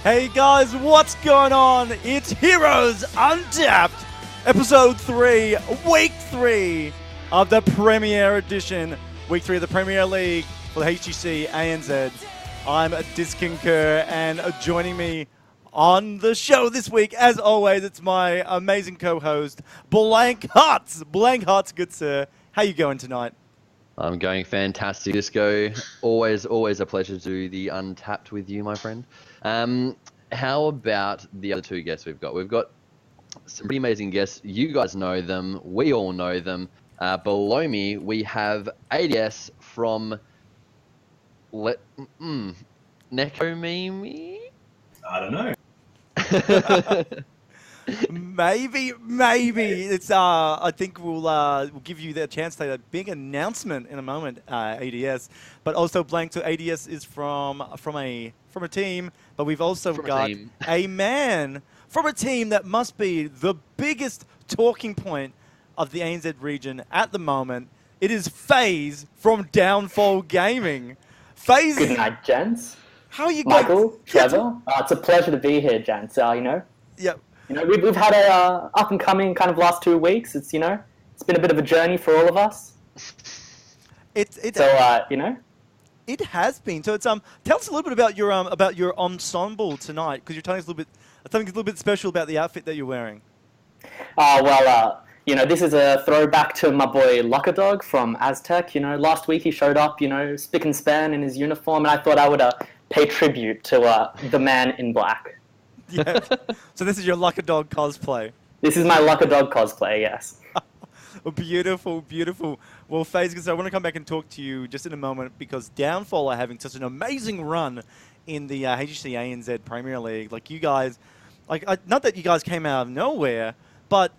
Hey guys, what's going on? It's Heroes Untapped, Episode 3, Week 3 of the Premier Edition, Week 3 of the Premier League for the HGC ANZ. I'm Disconker, and joining me on the show this week, as always, it's my amazing co-host, Blank Hearts. Blank Hearts, good sir. How you going tonight? I'm going fantastic, Disco. Always a pleasure to do the Untapped with you, my friend. How about the other two guests we've got? We've got some pretty amazing guests. You guys know them. We all know them. Below me, we have ADS from Necomimi? I don't know. Maybe. It's. I think we'll give you the chance to say a big announcement in a moment. ADS, but also Blank. So ADS is from a team, but we've also got a man from a team that must be the biggest talking point of the ANZ region at the moment. It is FaZe from Downfall Gaming. FaZe. Good night, gents. How are you, Michael, Trevor? It's a pleasure to be here, gents. Yep. We've had a up and coming kind of last 2 weeks. It's it's been a bit of a journey for all of us. It has been. So it's tell us a little bit about your ensemble tonight, because you're telling us something a little bit special about the outfit that you're wearing. This is a throwback to my boy Luckadog from Aztec. Last week he showed up, spick and span in his uniform, and I thought I would pay tribute to the man in black. Yeah. So this is your Luckadog cosplay. This is my Luckadog cosplay, yes. Beautiful. Well, FaZe, I want to come back and talk to you just in a moment, because Downfall are having such an amazing run in the HGC ANZ Premier League. Like, you guys, not that you guys came out of nowhere, but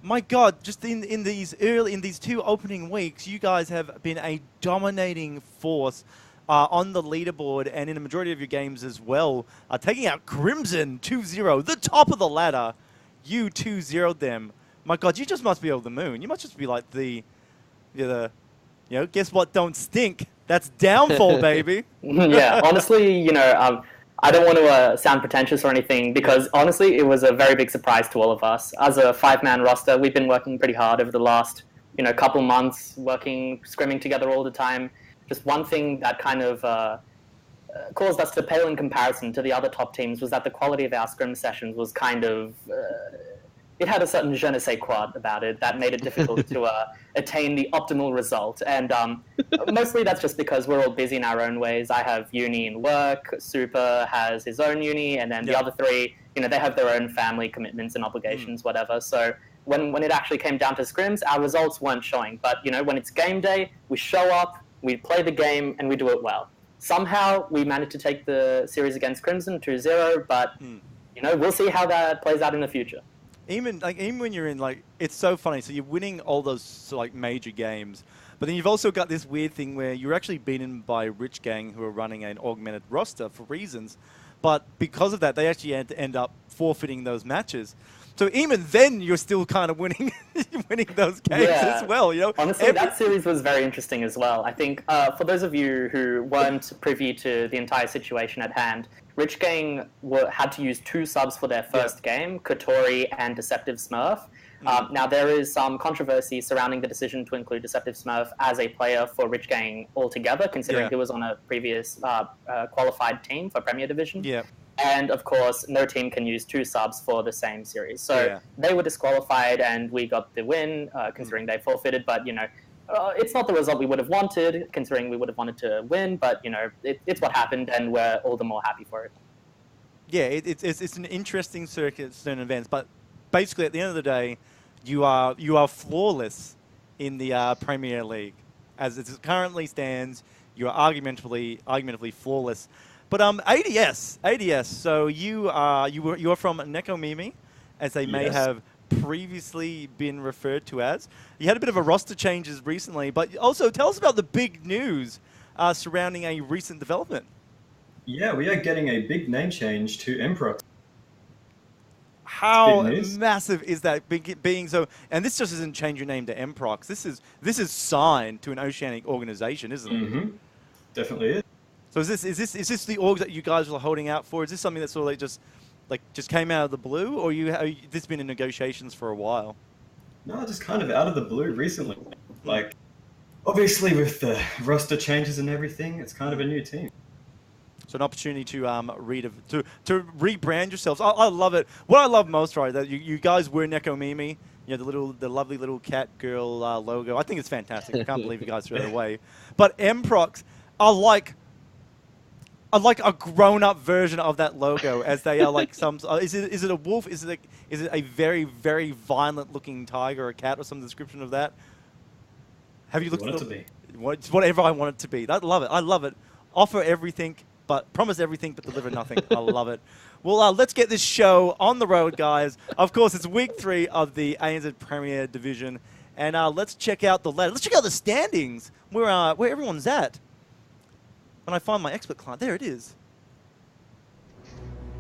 my God, just in these 2 opening weeks, you guys have been a dominating force on the leaderboard and in a majority of your games as well, taking out Crimson 2-0, the top of the ladder. You 2-0'd them. My God, you just must be over the moon. You must just be like guess what don't stink? That's Downfall, baby. Yeah, honestly, I don't want to sound pretentious or anything, because honestly, it was a very big surprise to all of us. As a 5-man roster, we've been working pretty hard over the last, couple months, scrimming together all the time. Just one thing that kind of caused us to pale in comparison to the other top teams was that the quality of our scrim sessions was kind of... it had a certain je ne sais quoi about it that made it difficult to attain the optimal result. And mostly that's just because we're all busy in our own ways. I have uni and work, Super has his own uni, and then the other 3, they have their own family commitments and obligations, whatever. So when it actually came down to scrims, our results weren't showing. But, when it's game day, we show up, we play the game, and we do it well. Somehow we managed to take the series against Crimson 2-0, but, we'll see how that plays out in the future. Even when you're in, it's so funny. So you're winning all those major games, but then you've also got this weird thing where you're actually beaten by Rich Gang, who are running an augmented roster for reasons, but because of that, they actually end up forfeiting those matches. So even then, you're still kind of winning those games as well. Honestly, that series was very interesting as well. I think for those of you who weren't privy to the entire situation at hand, Rich Gang had to use 2 subs for their first game, Kotori and Deceptive Smurf. Now, there is some controversy surrounding the decision to include Deceptive Smurf as a player for Rich Gang altogether, considering he was on a previous qualified team for Premier Division. Yeah. And, of course, no team can use 2 subs for the same series. So they were disqualified, and we got the win, considering they forfeited. But, it's not the result we would have wanted, considering we would have wanted to win. But, it's what happened, and we're all the more happy for it. Yeah, it's an interesting circuit, certain events. But basically, at the end of the day, you are flawless in the Premier League. As it currently stands, you are argumentably flawless. But ADS. So you are from Necomimi, as they may have previously been referred to as. You had a bit of a roster changes recently, but also tell us about the big news surrounding a recent development. Yeah, we are getting a big name change to Emperor. How massive is that being so? And this just doesn't change your name to Emprox. This is signed to an oceanic organization, isn't it? Definitely is. So is this the orgs that you guys were holding out for? Is this something that sort of just came out of the blue, or this been in negotiations for a while? No, just kind of out of the blue recently. Like, obviously with the roster changes and everything, it's kind of a new team. So an opportunity to to rebrand yourselves. I love it. What I love most, right, that you guys wear Neko Mimi, the lovely little cat girl logo. I think it's fantastic. I can't believe you guys threw it away. But Mprox are like a grown-up version of that logo, as they are like some. Is it a wolf? Is it a very, very violent-looking tiger or a cat or some description of that? Have you looked at it? To be. It's whatever I want it to be. I love it. I love it. Offer everything, but promise everything, but deliver nothing. I love it. Well, let's get this show on the road, guys. Of course, it's week 3 of the ANZ Premier Division, and let's check out the ladder. Let's check out the standings. Where everyone's at. When I find my expert client, there it is.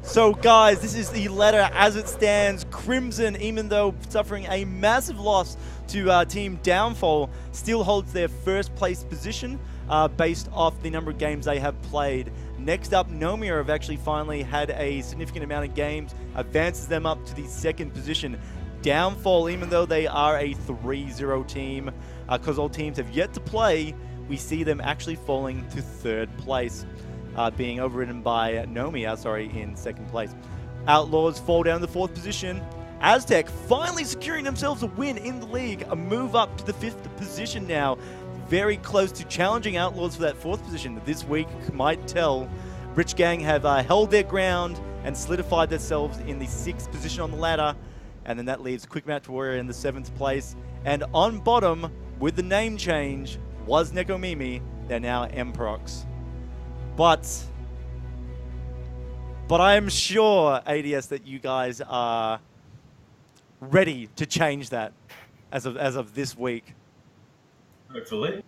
So, guys, this is the ladder as it stands. Crimson, even though suffering a massive loss to Team Downfall, still holds their first place position based off the number of games they have played. Next up, Nomia have actually finally had a significant amount of games, advances them up to the 2nd position. Downfall, even though they are a 3-0 team, because all teams have yet to play, we see them actually falling to 3rd place, being overridden by Nomia, in 2nd place. Outlaws fall down to the 4th position. Aztec finally securing themselves a win in the league, a move up to the 5th position now. Very close to challenging Outlaws for that 4th position. This week might tell. Rich Gang have held their ground and solidified themselves in the 6th position on the ladder. And then that leaves Quick Match Warrior in the 7th place. And on bottom, with the name change, was Neko Mimi. They're now Mprox. But I am sure, ADS, that you guys are ready to change that as of this week. Hopefully.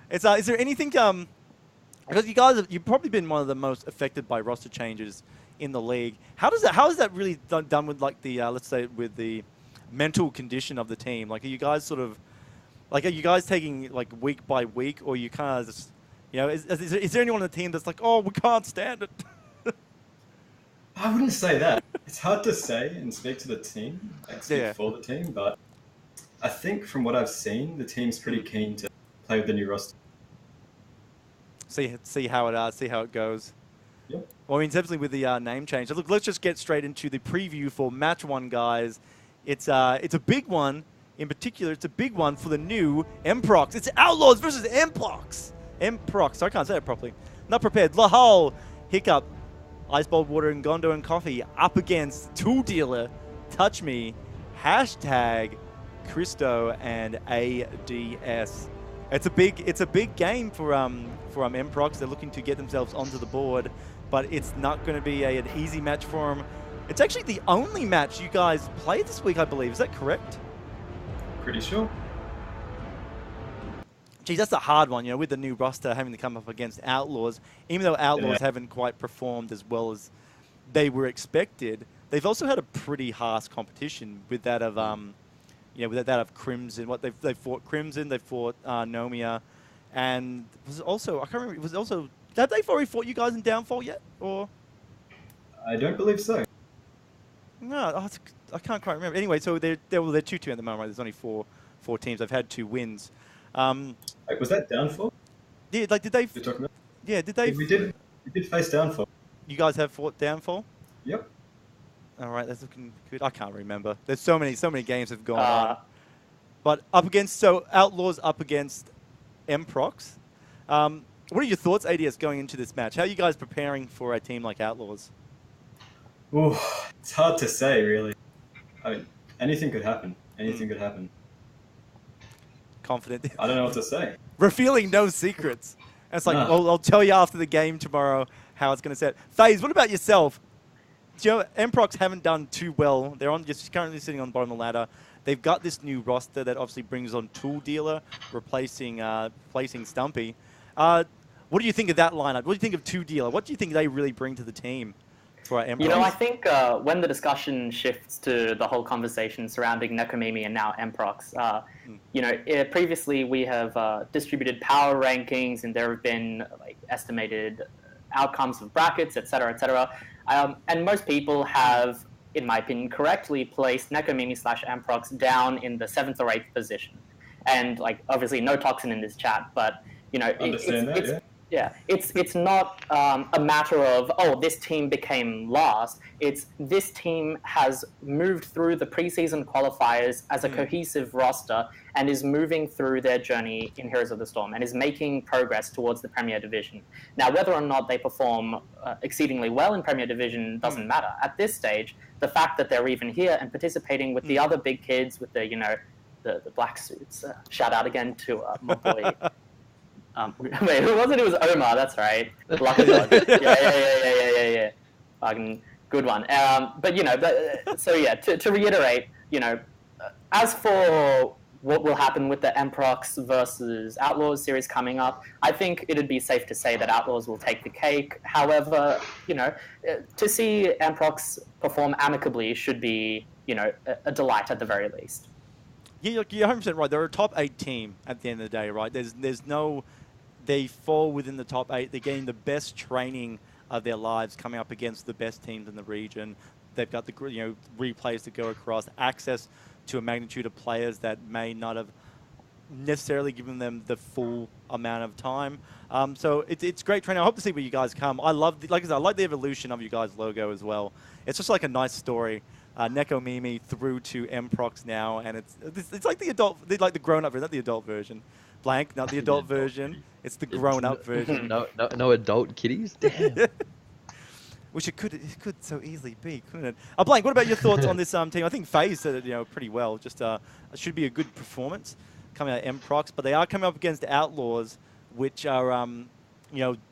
Is there anything because you've probably been one of the most affected by roster changes in the league. How is that really done with like the let's say with the mental condition of the team? Like, are you guys taking like week by week, or you kind of just, is there anyone on the team that's like, oh, we can't stand it? I wouldn't say that. It's hard to say and speak to the team, speak for the team, but I think from what I've seen, the team's pretty keen to play with the new roster. See how it goes. Yep. Well, I mean, definitely with the name change. So look, let's just get straight into the preview for match 1, guys. It's a big one. In particular, it's a big one for the new Mprox. It's Outlaws versus Mprox. Mprox. I can't say it properly. Not prepared. Lahal, Hiccup, Ice Bold Water, and Gondo and Coffee up against Tool Dealer, Touch Me, hashtag Christo, and ADS. It's a big game for Mprox. They're looking to get themselves onto the board, but it's not going to be an easy match for them. It's actually the only match you guys played this week, I believe. Is that correct? Pretty sure. Geez, that's a hard one, with the new roster having to come up against Outlaws. Even though Outlaws haven't quite performed as well as they were expected, they've also had a pretty harsh competition with that of with that of Crimson. What they've fought Crimson, they've fought Nomia, and was it also, I can't remember. It was also, have they already fought you guys in Downfall yet, or? I don't believe so. No, I can't quite remember. Anyway, so they're 2-2 at the moment. Right? There's only four teams. They've had 2 wins. Was that Downfall? Yeah, like did they? You're talking about? Yeah, did they? We did face Downfall. You guys have fought Downfall? Yep. All right, that's looking good. I can't remember. There's so many games have gone on. But Outlaws up against Mprox. What are your thoughts, ADS, going into this match? How are you guys preparing for a team like Outlaws? Ooh, it's hard to say, really. I mean, anything could happen. Anything could happen. Confident. I don't know what to say. Revealing no secrets. And it's like, Nah. I'll tell you after the game tomorrow how it's going to set. FaZe, what about yourself? Mprox haven't done too well. They're just currently sitting on the bottom of the ladder. They've got this new roster that obviously brings on Tool Dealer, replacing Stumpy. What do you think of that lineup? What do you think of Tool Dealer? What do you think they really bring to the team for Mprox? I think when the discussion shifts to the whole conversation surrounding Nekomimi and now Mprox, previously we have distributed power rankings, and there have been estimated outcomes of brackets, etc., etc. And most people have, in my opinion, correctly placed Nekomimi / Amprox down in the 7th or 8th position. And like, obviously, no toxin in this chat, but it's not a matter of, oh, this team became last. It's this team has moved through the preseason qualifiers as a cohesive roster and is moving through their journey in Heroes of the Storm and is making progress towards the Premier Division. Now, whether or not they perform exceedingly well in Premier Division doesn't matter. At this stage, the fact that they're even here and participating with the other big kids, with the, the black suits. Shout out again to my boy. Wait, who was it? It was Omar. That's right. Lucky dog. Yeah. Fucking good one. To reiterate, as for what will happen with the Emprox versus Outlaws series coming up, I think it'd be safe to say that Outlaws will take the cake. However, to see Emprox perform amicably should be, a delight at the very least. Yeah, you're 100% right. They're a top 8 team at the end of the day, right? There's no... They fall within the top 8. They're getting the best training of their lives coming up against the best teams in the region. They've got the replays to go across, access to a magnitude of players that may not have necessarily given them the full amount of time. So it's great training. I hope to see where you guys come. I love, like I said, I like the evolution of you guys' logo as well. It's just like a nice story. Nekomimi through to Mprox now, and it's like the adult, like the grown-up version, not the adult version. Blank, not the adult version. It's the grown-up version. No adult kiddies. Damn. Which it could so easily be, couldn't it? Blank, what about your thoughts on this team? I think FaZe said it pretty well. Just it should be a good performance coming out of Mprox, but they are coming up against Outlaws, which are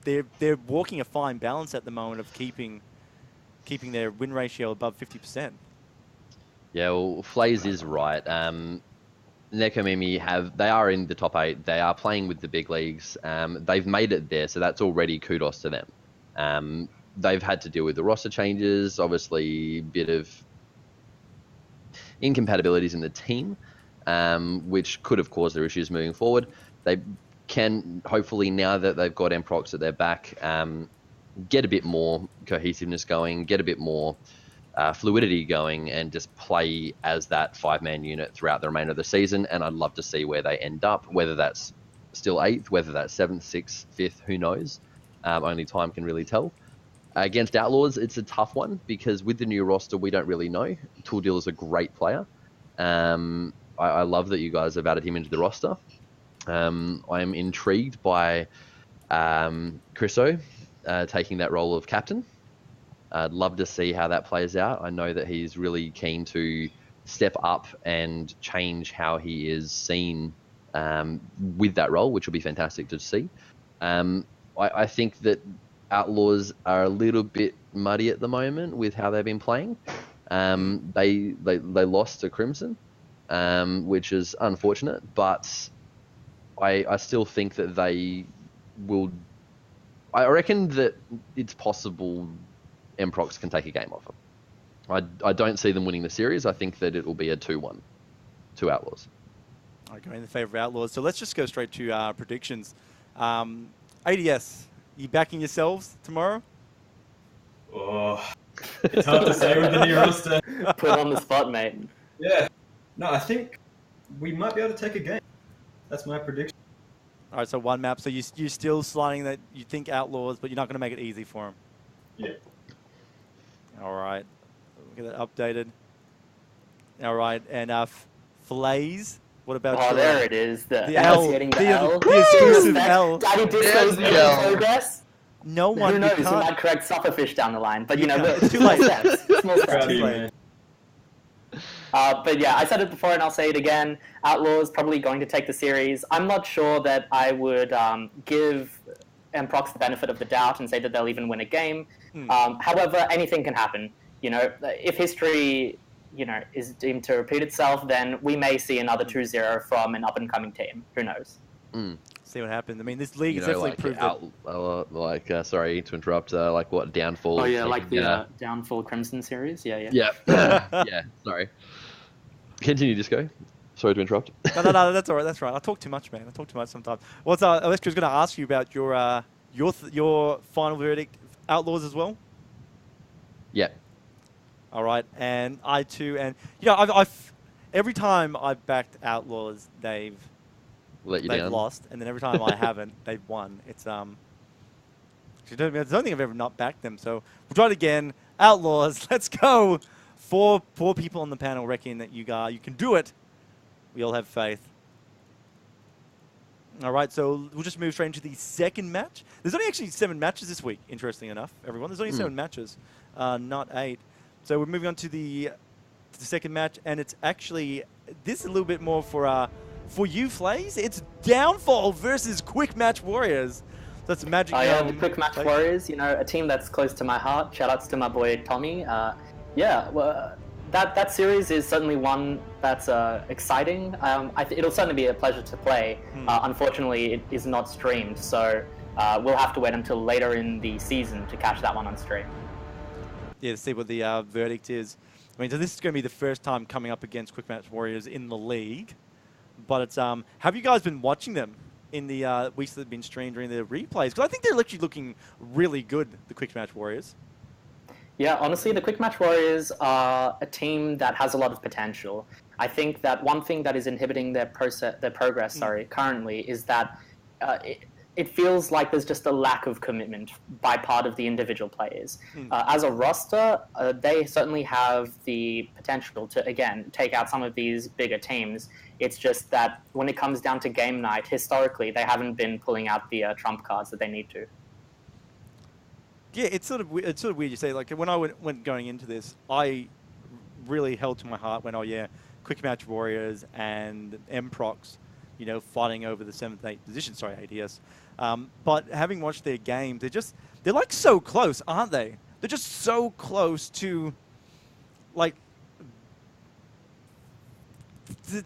they're walking a fine balance at the moment of keeping their win ratio above 50%. Yeah, well, FaZe is right. Nekomimi they are in the top 8. They are playing with the big leagues. They've made it there, so that's already kudos to them. They've had to deal with the roster changes, obviously a bit of incompatibilities in the team, which could have caused their issues moving forward. They can, hopefully, now that they've got Mprox at their back, get a bit more cohesiveness going, get a bit more fluidity going, and just play as that 5-man unit throughout the remainder of the season. And I'd love to see where they end up, whether that's still 8th, whether that's 7th, 6th, 5th, who knows. Only time can really tell. Against Outlaws, it's a tough one because with the new roster, we don't really know. Tool is a great player. I love that you guys have added him into the roster. I'm intrigued by Chriso taking that role of captain. I'd love to see how that plays out. I know that he's really keen to step up and change how he is seen with that role, which will be fantastic to see. I think that Outlaws are a little bit muddy at the moment with how they've been playing. They lost to Crimson, which is unfortunate, but I still think that they will... I reckon that it's possible Mprox can take a game off them. I don't see them winning the series. I think that it will be a 2-1 to Outlaws. I go in the favor of Outlaws. So let's just go straight to predictions. ADS, you backing yourselves tomorrow? Oh, it's hard to say with the new roster. Put on the spot, mate. Yeah. No, I think we might be able to take a game. That's my prediction. All right, so one map. So you're still sliding that you think Outlaws, but you're not going to make it easy for them. Yeah. All right. We'll get that updated. All right, and FaZe. What about? Oh, there it is. The L. getting The L. exclusive L. Daddy Disco's making progress. No one. Who knows? He might correct Sufferfish down the line, but it's too late. Small steps. Too late. But yeah, I said it before and I'll say it again. Outlaws probably going to take the series. I'm not sure that I would give Mprox the benefit of the doubt and say that they'll even win a game. However, anything can happen. If history, is deemed to repeat itself, then we may see another 2-0 from an up-and-coming team. Who knows? See what happens. I mean, this league has definitely proved it. Sorry to interrupt. Like what Downfall? Oh yeah, like the Downfall Crimson series. Yeah. Yeah. Sorry. Continue, Disco. Sorry to interrupt. No, that's all right. That's right. I talk too much, man. I talk too much sometimes. Well, Alestra was going to ask you about your your final verdict, Outlaws as well? Yeah. All right, and I too, and I've every time I've backed Outlaws, they've Down. lost, and then every time I haven't, they've won. It's I don't think I've ever not backed them. So we'll try it again. Outlaws, let's go. Four people on the panel reckon that you can do it. We all have faith. All right, so we'll just move straight into the second match. There's only actually 7 matches this week, interestingly enough, everyone. There's only 7 matches, not 8. So we're moving on to the second match, and it's actually, this is a little bit more for you, Flays. It's Downfall versus Quick Match Warriors. So that's Magic. The Quick Match Warriors, a team that's close to my heart. Shoutouts to my boy Tommy. That series is certainly one that's exciting. It'll certainly be a pleasure to play. Unfortunately, it is not streamed, so we'll have to wait until later in the season to catch that one on stream. Yeah, to see what the verdict is. I mean, so this is going to be the first time coming up against Quick Match Warriors in the league. But it's have you guys been watching them in the weeks that have been streamed during the replays? Because I think they're actually looking really good, the Quick Match Warriors. Yeah, honestly, the Quick Match Warriors are a team that has a lot of potential. I think that one thing that is inhibiting their progress currently is that it feels like there's just a lack of commitment by part of the individual players. As a roster, they certainly have the potential to, again, take out some of these bigger teams. It's just that when it comes down to game night, historically, they haven't been pulling out the trump cards that they need to. Yeah, it's sort of weird you say. Like, when I went going into this, I really held to my heart when, Quick Match Warriors and Mprox, fighting over the 7th, 8th position. Sorry, ADS. But having watched their games, they're like so close, aren't they? They're just so close to, like,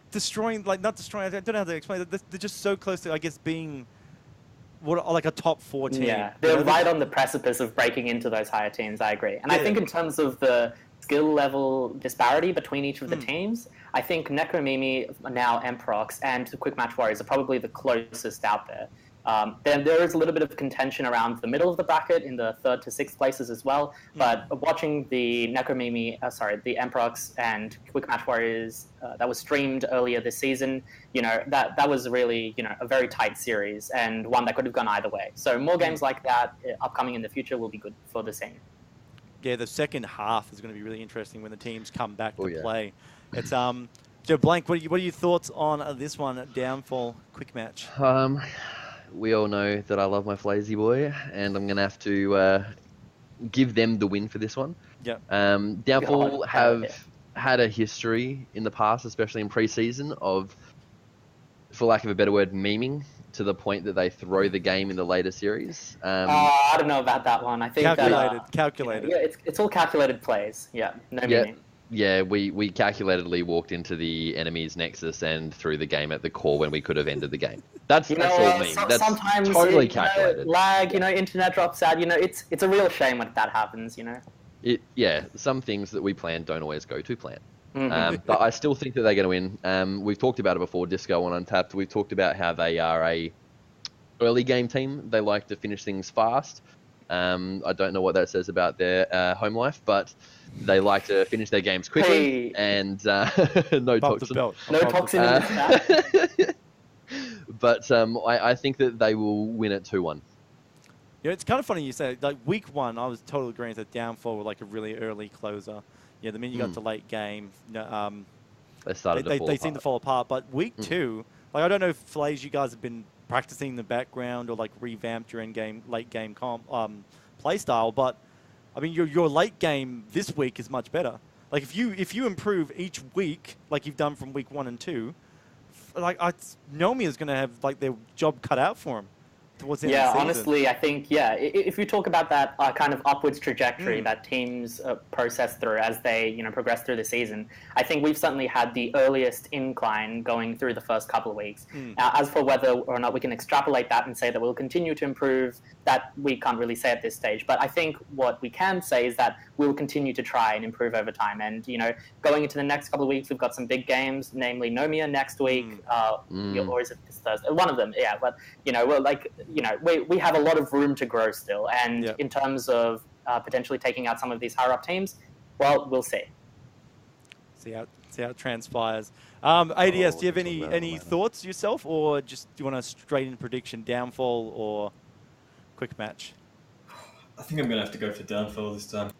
destroying, like, not destroying, I don't know how to explain it. They're just so close to, I guess, being like a top 4 team. Yeah, they're right on the precipice of breaking into those higher teams, I agree. And I think in terms of the skill level disparity between each of the teams, I think Necromimi, now Mprox, and Quick Match Warriors are probably the closest out there. Then there is a little bit of contention around the middle of the bracket in the 3rd to 6th places as well. But watching the the Mprox and Quick Match Warriors that was streamed earlier this season, that was really, a very tight series and one that could have gone either way. So more games like that upcoming in the future will be good for the scene. Yeah, the second half is going to be really interesting when the teams come back to play. It's so Blank, what are your thoughts on this one, Downfall Quick Match? We all know that I love my Flazy boy, and I'm going to have to give them the win for this one. Yeah. Downfall have had a history in the past, especially in pre-season, of, for lack of a better word, memeing to the point that they throw the game in the later series. I don't know about that one. I think calculated. Yeah, it's all calculated plays. Yeah, no meaning. Yeah, we calculatedly walked into the enemy's nexus and threw the game at the core when we could have ended the game. That's all meme. That's sometimes totally calculated. Lag, internet drops out. It's a real shame when that happens. Some things that we plan don't always go to plan. But I still think that they're going to win. We've talked about it before, Disco on Untapped. We've talked about how they are a early game team. They like to finish things fast. I don't know what that says about their home life, but they like to finish their games quickly and no toxin. No toxin in the chat. But I think that they will win it 2-1. Yeah, it's kind of funny you say, like, week 1, I was totally agreeing that Downfall were like a really early closer. Yeah, the minute you got to late game, they started to fall apart. They seem to fall apart. But week 2, like, I don't know if Flays, you guys have been practicing in the background or like revamped your late game play style, but I mean your late game this week is much better. Like if you improve each week like you've done from week 1 and 2, like Nomi is going to have like their job cut out for him towards the end of the season. Honestly, I think if you talk about that kind of upwards trajectory that teams process through as they progress through the season, I think we've certainly had the earliest incline going through the first couple of weeks. As for whether or not we can extrapolate that and say that we'll continue to improve, that we can't really say at this stage. But I think what we can say is that we'll continue to try and improve over time. And going into the next couple of weeks, we've got some big games, namely Nomia next week, or is it this Thursday? One of them, yeah. But we have a lot of room to grow still. And Yep. in terms of potentially taking out some of these higher up teams, well, we'll see. See how it transpires. ADS, do you have we'll talk about it any later. thoughts yourself, or just do you want a straight in prediction, downfall or quick match? I think I'm going to have to go for downfall this time.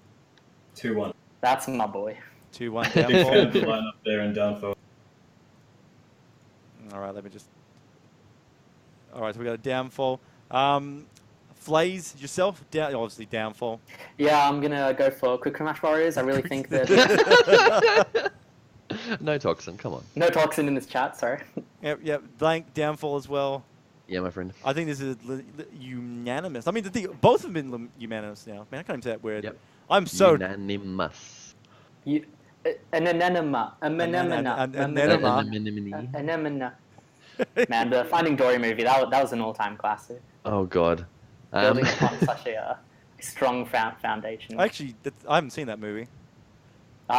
2-1. That's my boy. 2-1 Big fan of downfall. the lineup there and downfall. All right, let me just. All right, so we got a downfall. Flays yourself, obviously downfall. Yeah, I'm gonna go for quick match warriors. I really think that No toxin, come on. no toxin in this chat. Sorry. Yep, blank downfall as well. Yeah, my friend. I think this is unanimous. I mean, both have been unanimous now. Man, I can't even say that word. Yep. I'm so. Unanimous. An anemone. Man, the Finding Dory movie, that was an all-time classic. Oh, God. Building upon such a strong foundation. Actually, I haven't seen that movie.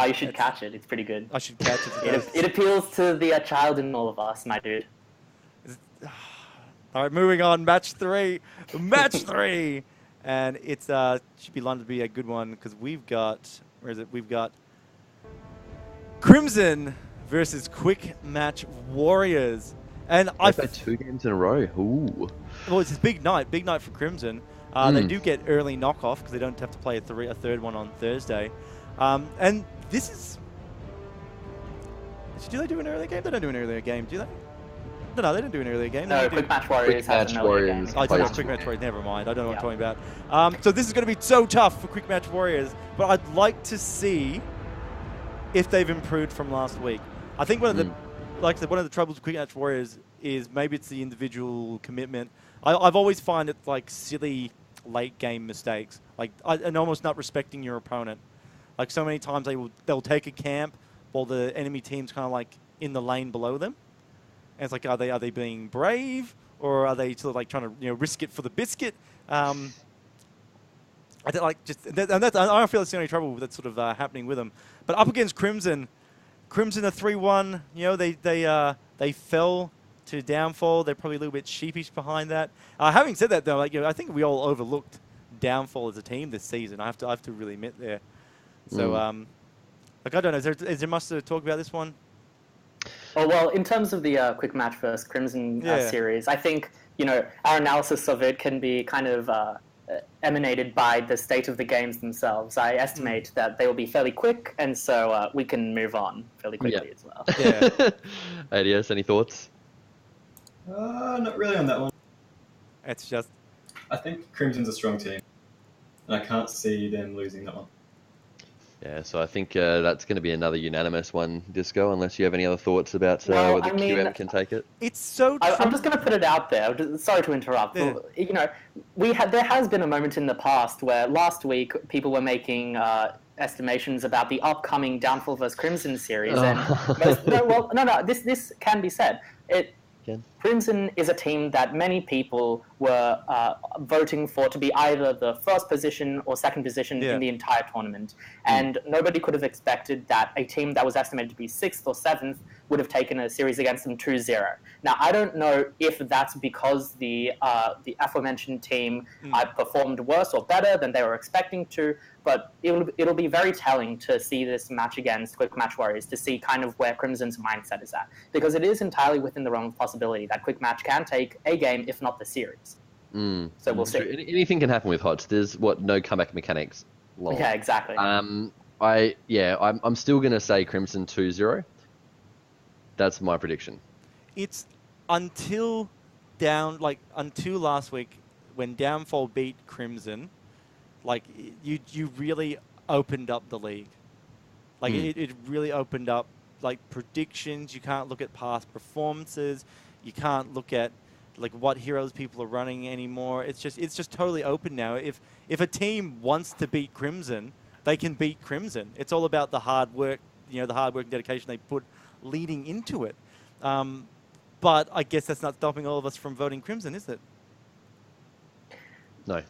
You should catch it. It's pretty good. I should catch it. It appeals to the child in all of us, my dude. All right, moving on. Match 3. Match 3. And it's should be lined to be a good one because we've got, where is it? We've got Crimson versus Quick Match Warriors. And I've had 2 games in a row. Ooh. Well, it's a big night for Crimson. They do get early knockoff because they don't have to play a third one on Thursday. And this is. Do they do an earlier game? They don't do an earlier game, do they? No, they don't do an earlier game. No, Quick Match Warriors has an earlier game. Oh, it's Quick Match Warriors. Never mind. I don't know what I'm talking about. So this is going to be so tough for Quick Match Warriors, but I'd like to see if they've improved from last week. I think one of the troubles with Quick Match Warriors is maybe it's the individual commitment. I've always find it like silly late game mistakes, and almost not respecting your opponent. Like so many times they'll take a camp while the enemy team's kind of like in the lane below them. And it's like, are they being brave, or are they sort of like trying to risk it for the biscuit? I don't feel it's the only trouble that's sort of happening with them. But up against Crimson are 3-1. They fell to downfall. They're probably a little bit sheepish behind that. Having said that, though, I think we all overlooked downfall as a team this season. I have to really admit there. So, I don't know. Is there much to talk about this one? Oh, well, in terms of the Quick Match vs. Crimson series, I think, our analysis of it can be kind of emanated by the state of the games themselves. I estimate that they will be fairly quick, and so we can move on fairly quickly as well. Yeah. ADS, any thoughts? Not really on that one. It's just... I think Crimson's a strong team, and I can't see them losing that one. Yeah, so I think that's going to be another unanimous one, Disco, unless you have any other thoughts about whether QM can take it. It's so... I'm just going to put it out there. Sorry to interrupt. Yeah. There has been a moment in the past where last week people were making estimations about the upcoming Downfall vs. Crimson series. And this can be said. Crimson is a team that many people were voting for to be either the first position or second position in the entire tournament. And nobody could have expected that a team that was estimated to be 6th or 7th would have taken a series against them 2-0. Now, I don't know if that's because the aforementioned team performed worse or better than they were expecting to, but it'll be very telling to see this match against Quick Match Warriors to see kind of where Crimson's mindset is at. Because it is entirely within the realm of possibility that Quick Match can take a game, if not the series. So we'll see. Anything can happen with HOTS. There's no comeback mechanics. Lol. Yeah, exactly. I'm still going to say Crimson 2-0. That's my prediction. It's until last week when Downfall beat Crimson, you really opened up the league. It really opened up predictions. You can't look at past performances. You can't look at what heroes people are running anymore. It's just totally open now. If a team wants to beat Crimson, they can beat Crimson. It's all about the hard work, the hard work and dedication they put leading into it. But I guess that's not stopping all of us from voting Crimson, is it? No.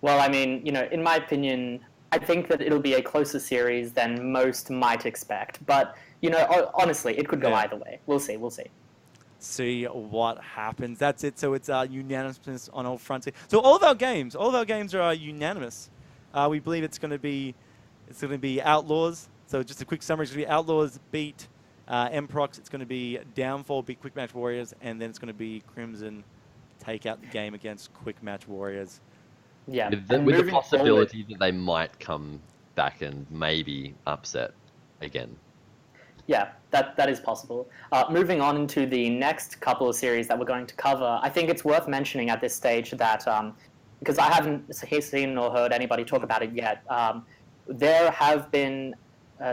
Well, I mean, in my opinion, I think that it'll be a closer series than most might expect. But, honestly, it could go either way. We'll see. see what happens. That's it. So it's unanimous on all fronts. So all of our games are unanimous. We believe it's going to be Outlaws. So just a quick summary: it's going to be Outlaws beat Mprox. It's going to be Downfall beat Quick Match Warriors, and then it's going to be Crimson take out the game against Quick Match Warriors. Yeah, with the possibility that they might come back and maybe upset again. Yeah, that is possible. Moving on into the next couple of series that we're going to cover, I think it's worth mentioning at this stage that, because I haven't seen or heard anybody talk about it yet, there have been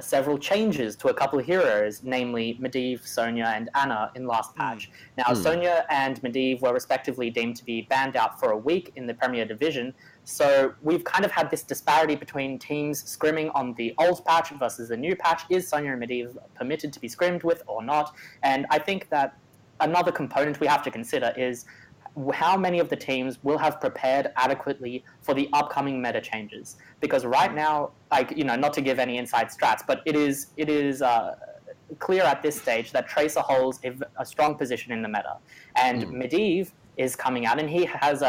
several changes to a couple of heroes, namely Medivh, Sonya, and Anna in last patch. Now, Sonya and Medivh were respectively deemed to be banned out for a week in the Premier Division, so we've kind of had this disparity between teams scrimming on the old patch versus the new patch. Is Sonya and Medivh permitted to be scrimmed with or not? And I think that another component we have to consider is how many of the teams will have prepared adequately for the upcoming meta changes. Because right now, not to give any inside strats, but it is clear at this stage that Tracer holds a strong position in the meta. And Medivh is coming out, and he has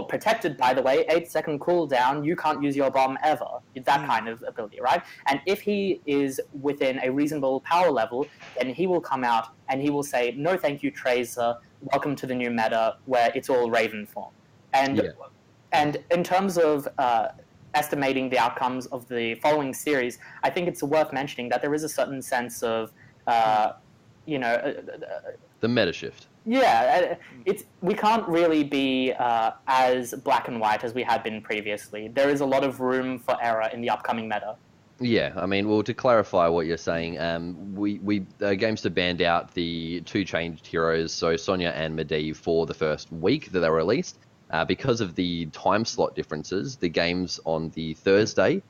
protected, by the way, 8-second cooldown, you can't use your bomb ever. That kind of ability, right? And if he is within a reasonable power level, then he will come out and he will say, no thank you, Tracer, welcome to the new meta where it's all Raven form. And in terms of estimating the outcomes of the following series, I think it's worth mentioning that there is a certain sense of, the meta shift. Yeah, we can't really be as black and white as we had been previously. There is a lot of room for error in the upcoming meta. Yeah, I mean, well, to clarify what you're saying, Gamester banned out the two changed heroes, so Sonya and Medivh, for the first week that they were released. Because of the time slot differences, the games on the Thursday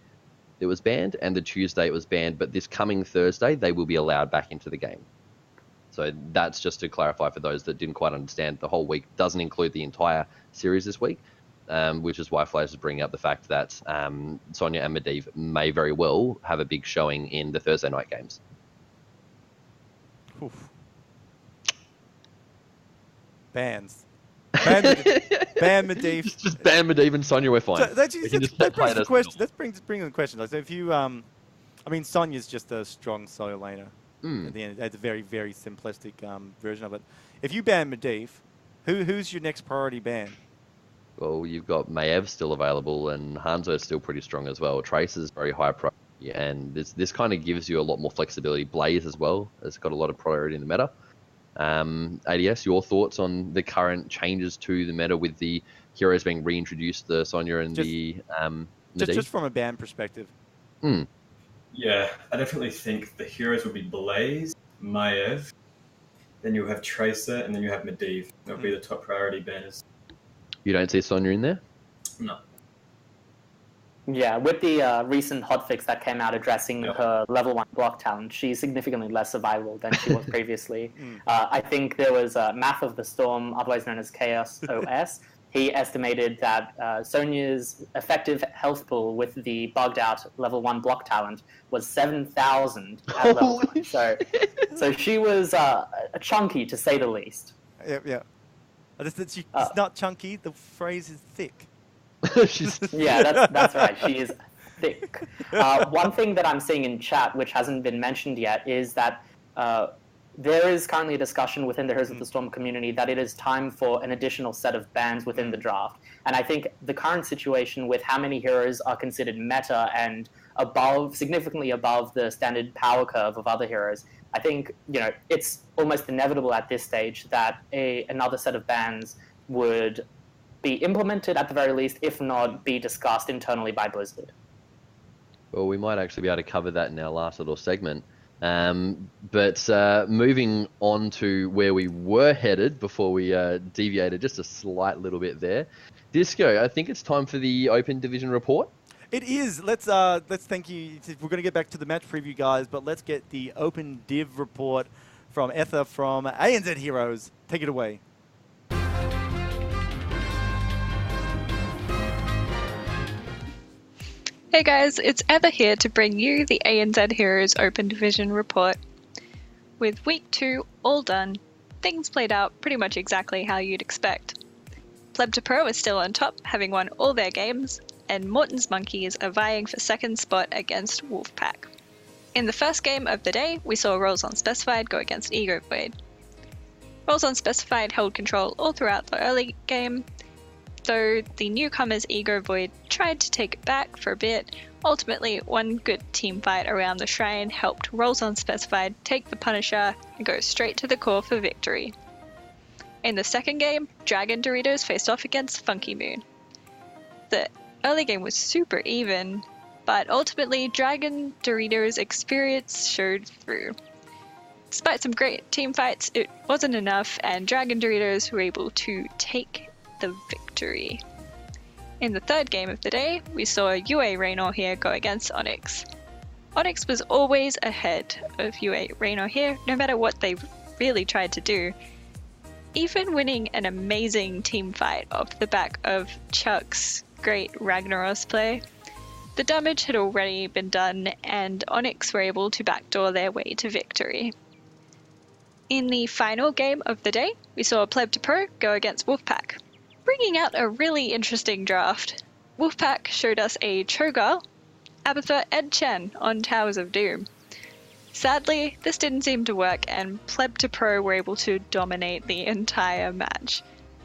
it was banned and the Tuesday it was banned, but this coming Thursday they will be allowed back into the game. So that's just to clarify for those that didn't quite understand. The whole week doesn't include the entire series this week, which is why Flash is bringing up the fact that Sonya and Medivh may very well have a big showing in the Thursday night games. Oof. Bans. Ban Medivh. Just ban Medivh and Sonya, we're fine. So that brings the question. Let's bring the question. Like, so if you, Sonya's just a strong solo laner. At the end, it's a very, very simplistic version of it. If you ban Medivh, who's your next priority ban? Well, you've got Maiev still available, and Hanzo's still pretty strong as well. Trace is very high priority, and this kind of gives you a lot more flexibility. Blaze as well has got a lot of priority in the meta. ADS, your thoughts on the current changes to the meta with the heroes being reintroduced, the Sonya and the Medivh? Just from a ban perspective. Yeah, I definitely think the heroes would be Blaze, Maiev, then you have Tracer, and then you have Medivh. That would be the top priority banners. You don't see Sonya in there? No. Yeah, with the recent hotfix that came out addressing her level 1 block talent, she's significantly less survivable than she was previously. I think there was Math of the Storm, otherwise known as Chaos OS. He estimated that Sonya's effective health pool with the bugged out level 1 block talent was 7,000 at level 1. So she was chunky, to say the least. Yeah. It's not chunky, the phrase is thick. Yeah, that's right. She is thick. One thing that I'm seeing in chat, which hasn't been mentioned yet, is that there is currently a discussion within the Heroes of the Storm community that it is time for an additional set of bans within the draft. And I think the current situation with how many heroes are considered meta and significantly above the standard power curve of other heroes, I think it's almost inevitable at this stage that another set of bans would be implemented at the very least, if not be discussed internally by Blizzard. Well, we might actually be able to cover that in our last little segment. But moving on to where we were headed before we deviated just a slight little bit there. Disco, I think it's time for the Open Division report. It is. Let's thank you. We're going to get back to the match preview, guys, but let's get the Open Div report from Ether from ANZ Heroes. Take it away. Hey guys, it's Ether here to bring you the ANZ Heroes Open Division report. With Week 2 all done, things played out pretty much exactly how you'd expect. Pleb to Pro is still on top, having won all their games, and Morton's Monkeys are vying for second spot against Wolfpack. In the first game of the day, we saw Rolls Unspecified go against Ego Void. Rolls Unspecified held control all throughout the early game, though the newcomers Ego Void tried to take it back for a bit. Ultimately, one good team fight around the shrine helped Rolls Unspecified take the Punisher and go straight to the core for victory. In the second game, Dragon Doritos faced off against Funky Moon. The early game was super even, but ultimately Dragon Doritos' experience showed through. Despite some great team fights, it wasn't enough, and Dragon Doritos were able to take the victory. In the third game of the day, we saw UA Raynor here go against Onyx. Onyx was always ahead of UA Raynor here, no matter what they really tried to do, even winning an amazing team fight off the back of Chuck's great Ragnaros play. The damage had already been done, and Onyx were able to backdoor their way to victory. In the final game of the day, we saw Pleb to Pro go against Wolfpack, bringing out a really interesting draft. Wolfpack showed us a Cho'Gath, Abathur, Ed Chen on Towers of Doom. Sadly, this didn't seem to work, and Pleb to Pro were able to dominate the entire match,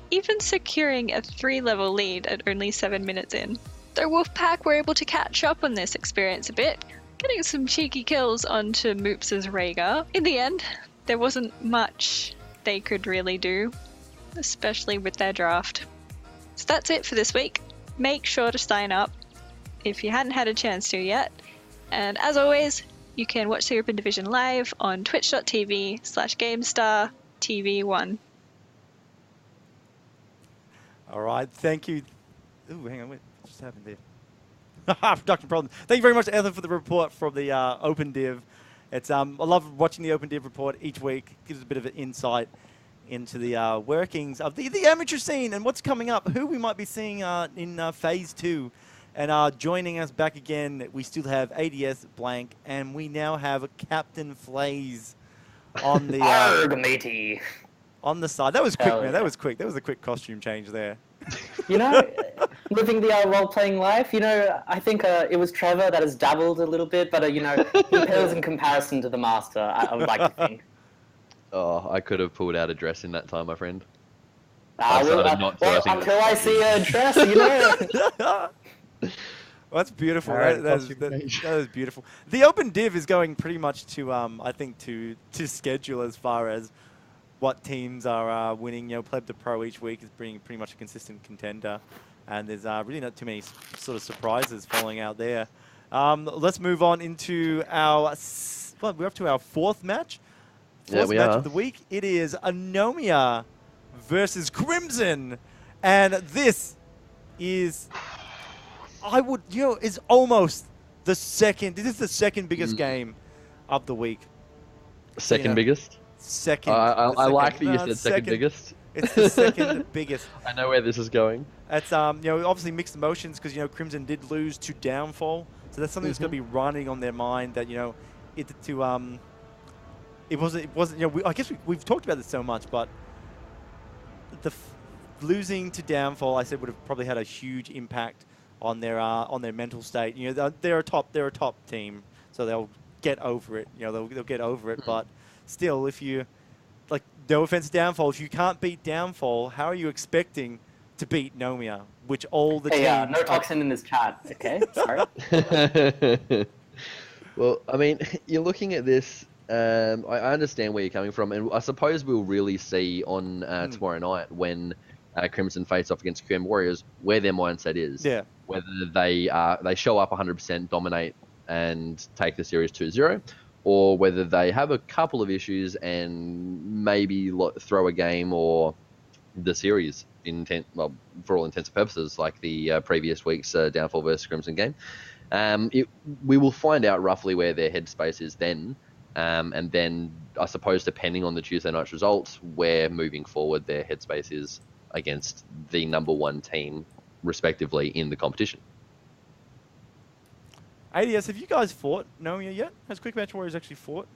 even securing a 3-level lead at only 7 minutes in. Though Wolfpack were able to catch up on this experience a bit, getting some cheeky kills onto Moops' Rhaegar. In the end, there wasn't much they could really do, especially with their draft. So that's it for this week. Make sure to sign up if you hadn't had a chance to yet. And as always, you can watch the Open Division live on twitch.tv/GameStarTV1. All right, thank you. Ooh, hang on, wait, what just happened there? Production problem. Thank you very much, Ethan, for the report from the Open Div. It's I love watching the Open Div report each week. Gives a bit of an insight into the workings of the amateur scene and what's coming up, who we might be seeing in Phase 2. And joining us back again, we still have ADS Blank, and we now have Captain Flaze on the matey. On the side. That was quick, Hell man. yeah. That was quick. That was a quick costume change there. You know, living the role-playing life, you know, I think it was Trevor that has dabbled a little bit, but, you know, he pales in comparison to the master, I would like to think. Oh, I could have pulled out a dress in that time, my friend. Until I see a dress, you know. Well, that's beautiful. All right, That costume change. is beautiful. The Open Div is going pretty much to, I think, to schedule as far as what teams are winning. You know, Pleb to Pro each week is being pretty much a consistent contender, and there's really not too many sort of surprises falling out there. Let's move on into our. Well, we're up to our fourth match. Yeah, Fourth we match are. of the week. It is Anomia versus Crimson, and this is. Is almost the second. This is the second biggest game of the week. Second biggest? Second. I like that you said second biggest. It's the second biggest. I know where this is going. It's obviously mixed emotions because Crimson did lose to Downfall, so that's something that's going to be running on their mind. That it wasn't. I guess we've talked about this so much, but losing to Downfall, I said, would have probably had a huge impact on their mental state. They're a top team, so they'll get over it. They'll get over it. But still, if you no offense to Downfall, if you can't beat Downfall, how are you expecting to beat Nomia? Which all the teams. No toxin in this chat. Okay, sorry. Well, I mean, you're looking at this. I understand where you're coming from, and I suppose we'll really see on tomorrow night when Crimson face off against QM Warriors where their mindset is. Yeah. Whether they show up 100%, dominate, and take the series 2-0, or whether they have a couple of issues and maybe throw a game or the series for all intents and purposes, like the previous week's Downfall versus Crimson game. We will find out roughly where their headspace is then, and then I suppose depending on the Tuesday night's results, where moving forward their headspace is against the number one team, respectively, in the competition. ADS, have you guys fought Nomia yet? Has Quick Match Warriors actually fought?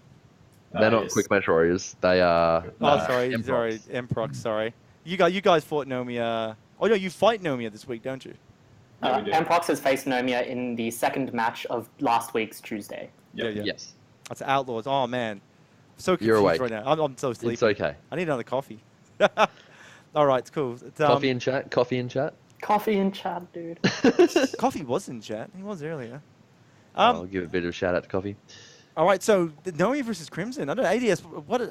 They're not Yes. quick match warriors. They are. Oh, Nah. sorry, Emprox. sorry, Emprox, sorry. You guys fought Nomia. Oh no, you fight Nomia this week, don't you? Yeah, we do. Amprox has faced Nomia in the second match of last week's Tuesday. Yep. Yeah. Yes. That's Outlaws. Oh man, so You're confused awake. right now. I'm so sleepy. It's okay. I need another coffee. All right, it's cool. It's, Coffee in chat. Coffee in chat. Coffee in chat, dude. Coffee was in chat. He was earlier. I'll give a bit of a shout out to Coffee. All right, so Nomia versus Crimson. I don't know, ADS. What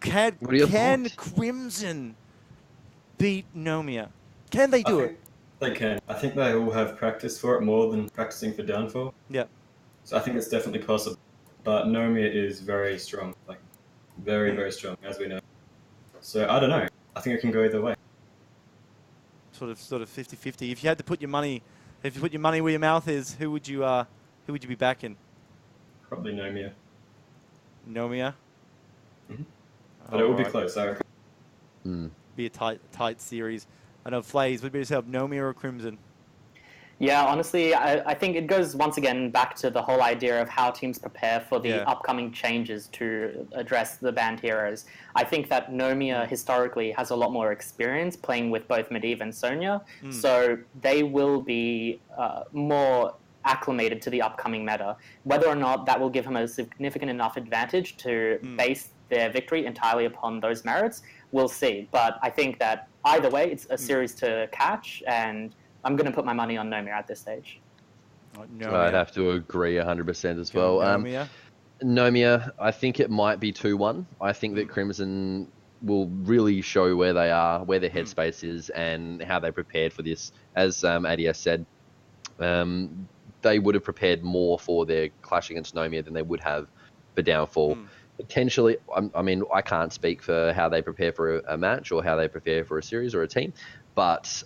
What are your can thoughts? Crimson beat Nomia? Can they do it? They can. I think they all have practice for it more than practicing for Downfall. Yeah. So I think it's definitely possible. But Nomia is very strong, like very, very strong, as we know. So I don't know. I think it can go either way. Sort of 50-50. If you had to put your money, where your mouth is, who would you be backing? Probably Nomia. Nomia. But it will be Alright. close, I reckon. Be a tight series. I know Flays. Would be yourself Nomia or Crimson? Yeah, honestly, I think it goes once again back to the whole idea of how teams prepare for the upcoming changes to address the banned heroes. I think that Nomia historically has a lot more experience playing with both Medivh and Sonya, so they will be more acclimated to the upcoming meta. Whether or not that will give him a significant enough advantage to base their victory entirely upon those merits, we'll see. But I think that either way, it's a series to catch, and I'm going to put my money on Nomia at this stage. I'd have to agree 100% as well. Nomia. Nomia, I think it might be 2-1. I think that Crimson will really show where they are, where their headspace is, and how they prepared for this. As ADS said, they would have prepared more for their clash against Nomia than they would have for Downfall. Potentially, I mean, I can't speak for how they prepare for a match or how they prepare for a series or a team, but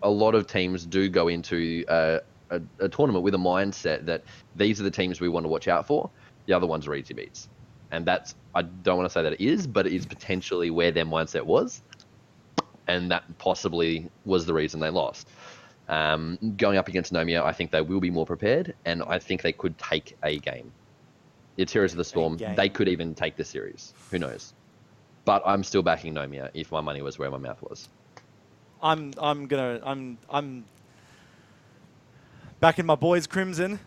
a lot of teams do go into a tournament with a mindset that these are the teams we want to watch out for. The other ones are easy beats. And that's, I don't want to say that it is, but it is potentially where their mindset was. And that possibly was the reason they lost. Going up against Nomia, I think they will be more prepared, and I think they could take a game. It's Heroes of the Storm. They could even take the series. Who knows? But I'm still backing Nomia if my money was where my mouth was. I'm backing my boys Crimson.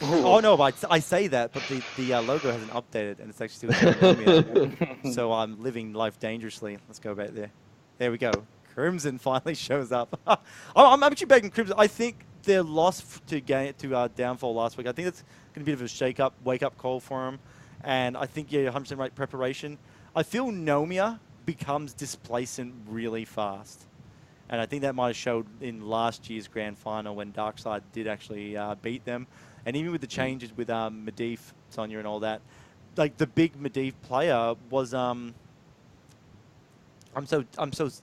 Oh no, but I say that, but the logo hasn't updated, and it's actually still Nomia. So I'm living life dangerously. Let's go back there. There we go. Crimson finally shows up. I'm actually backing Crimson. I think their loss to Downfall last week, I think that's going to be a bit of a wake-up call for them. And I think, yeah, 100% right preparation. I feel Nomia becomes displacent really fast. And I think that might have showed in last year's Grand Final when Darkside did actually beat them. And even with the changes with Medivh, Sonya, and all that, like the big Medivh player was I'm so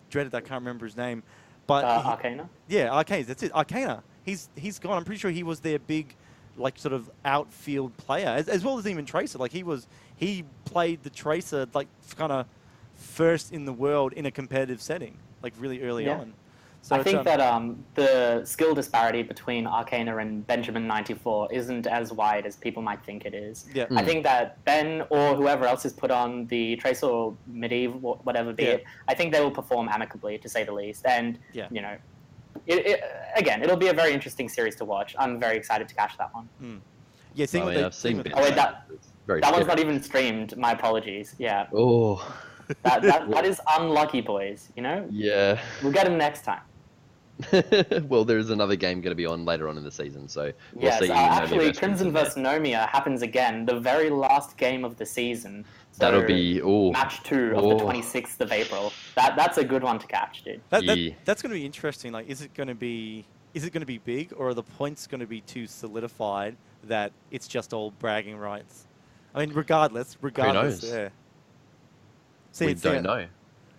dreaded I can't remember his name, but Arcana. Yeah, Arcana. That's it. Arcana. He's gone. I'm pretty sure he was their big, like, sort of outfield player, as well as even Tracer. Like he played the Tracer like kind of first in the world in a competitive setting, like really early on. So I think that the skill disparity between Arcana and Benjamin 94 isn't as wide as people might think it is. Yeah. I think that Ben or whoever else is put on the Tracer or Medivh, whatever be it, I think they will perform amicably, to say the least. And, you know, again, it'll be a very interesting series to watch. I'm very excited to catch that one. Yeah, I've seen oh, wait, that one's not even streamed. My apologies. Yeah. Oh. That is unlucky, boys, you know? Yeah. We'll get him next time. Well, there's another game going to be on later on in the season, so we'll yes, see. Actually, Crimson vs. Nomia happens again, the very last game of the season. So that'll be match 2 of the 26th of April. That's a good one to catch, dude. That's going to be interesting. Like, is it going to be big, or are the points going to be too solidified that it's just all bragging rights? I mean, regardless. Who knows? Yeah. We don't know.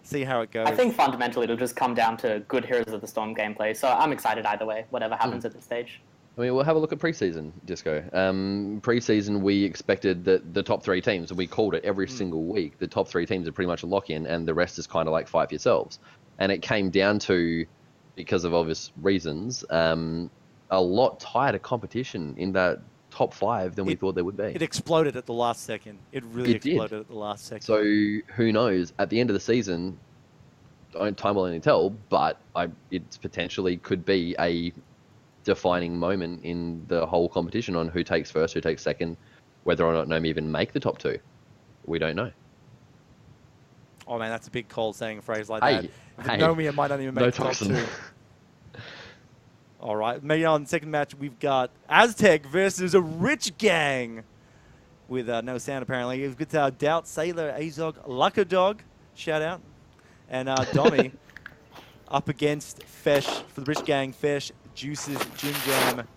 See how it goes. I think fundamentally it'll just come down to good Heroes of the Storm gameplay, so I'm excited either way, whatever happens at this stage. I mean, we'll have a look at preseason, Disco. Preseason, we expected that the top 3 teams, and we called it every single week, the top 3 teams are pretty much a lock-in, and the rest is kind of like fight for yourselves. And it came down to, because of obvious reasons, a lot tighter competition in that top 5 than we thought they would be. It exploded at the last second. It really It did. exploded at the last second. So who knows? At the end of the season, time will only tell. But it potentially could be a defining moment in the whole competition on who takes first, who takes second, whether or not Nomi even make the top 2. We don't know. Oh man, that's a big call saying a phrase like Hey, that. Nomi might not even make the top toxin. 2. All right, maybe on the second match we've got Aztec versus a Rich Gang with no sound apparently. We've got Doubt, Sailor, Azog, Luckadog, shout out, and Domi up against Fesh for the Rich Gang. Fesh, Juices, Jim Jam,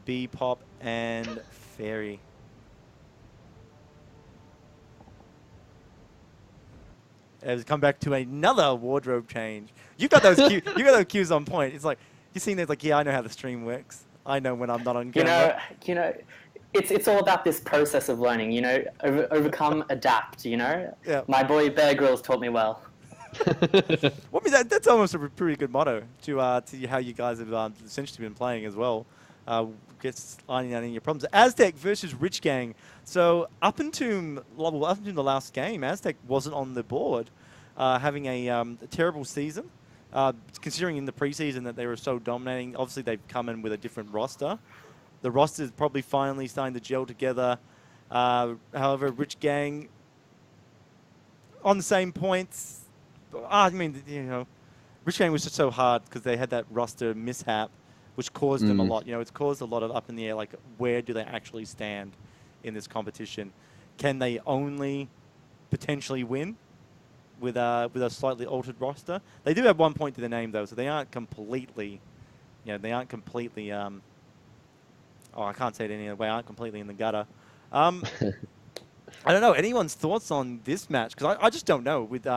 B-Pop, and Fairy. Has come back to another wardrobe change. You got those you got those cues on point. It's like you're seeing this like, yeah, I know how the stream works. I know when I'm not on camera. You know, it's all about this process of learning. You know, overcome, adapt. You know, Yeah. My boy Bear Grylls taught me well. Well, I mean, that's almost a pretty good motto to how you guys have essentially been playing as well. Gets ironing out any of your problems. Aztec versus Rich Gang. So up until the last game, Aztec wasn't on the board, having a terrible season. Considering in the preseason that they were so dominating, obviously they've come in with a different roster. The roster is probably finally starting to gel together. However, Rich Gang on the same points. I mean, you know, Rich Gang was just so hard because they had that roster mishap, which caused them a lot. You know, it's caused a lot of up in the air, like where do they actually stand in this competition? Can they only potentially win with a slightly altered roster? They do have 1 point to their name though, so they aren't completely, I can't say it any other way. Aren't completely in the gutter. I don't know. Anyone's thoughts on this match? Because I just don't know with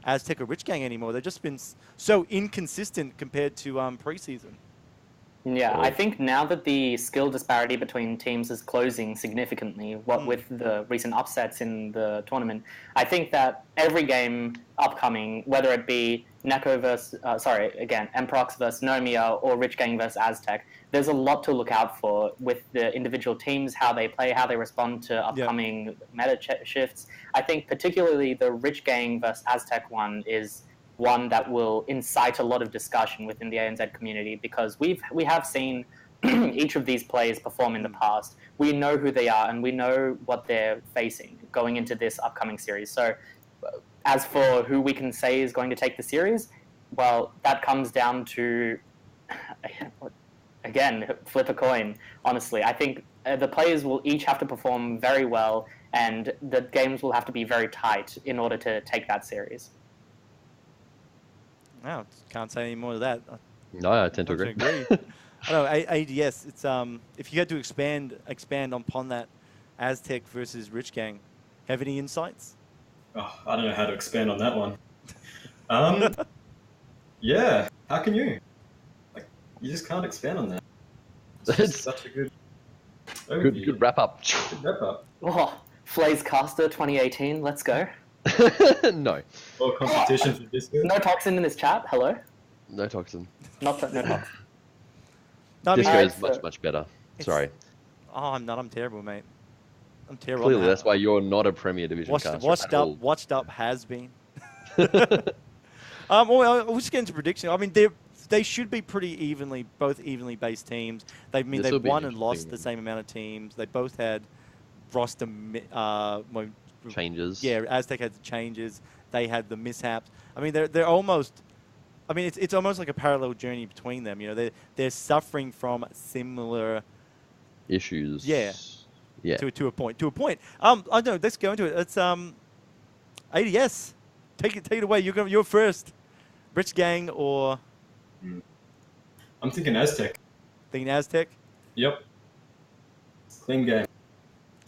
Aztec or Rich Gang anymore. They've just been so inconsistent compared to preseason. Yeah, I think now that the skill disparity between teams is closing significantly, with the recent upsets in the tournament, I think that every game upcoming, whether it be Neko versus, Emprox versus Nomia or Rich Gang versus Aztec, there's a lot to look out for with the individual teams, how they play, how they respond to upcoming meta shifts. I think particularly the Rich Gang versus Aztec one is one that will incite a lot of discussion within the ANZ community, because we have seen each of these players perform in the past. We know who they are and we know what they're facing going into this upcoming series. So as for who we can say is going to take the series, well, that comes down to, again, flip a coin, honestly. I think the players will each have to perform very well and the games will have to be very tight in order to take that series. No, can't say any more to that. No, I tend to agree. I know ADS. It's if you had to expand upon that, Aztec versus Rich Gang, have any insights? Oh, I don't know how to expand on that one. Yeah, how can you? Like, you just can't expand on that. It's just such a good overview. Good wrap up. Good wrap up. Oh, Flaze Caster 2018, let's go. No. Or competition for Discord. No toxin in this chat, hello? No toxin. No toxin. No, I mean, Disco is much better. Sorry. Oh, I'm not. I'm terrible, mate. I'm terrible. Clearly, that's why you're not a Premier Division caster. Watched up has been. Well, we'll just get into prediction. I mean, they should be both evenly based teams. They've won and lost the same amount of teams. They both had roster changes. Yeah, Aztec had the changes. They had the mishaps. I mean, they're almost. I mean, it's almost like a parallel journey between them. You know, they're suffering from similar issues. Yeah. Yeah. To a point. I know. Let's go into it. It's ADS. Take it away. You're first. Rich Gang or? I'm thinking Aztec. Thinking Aztec. Yep. Clean game.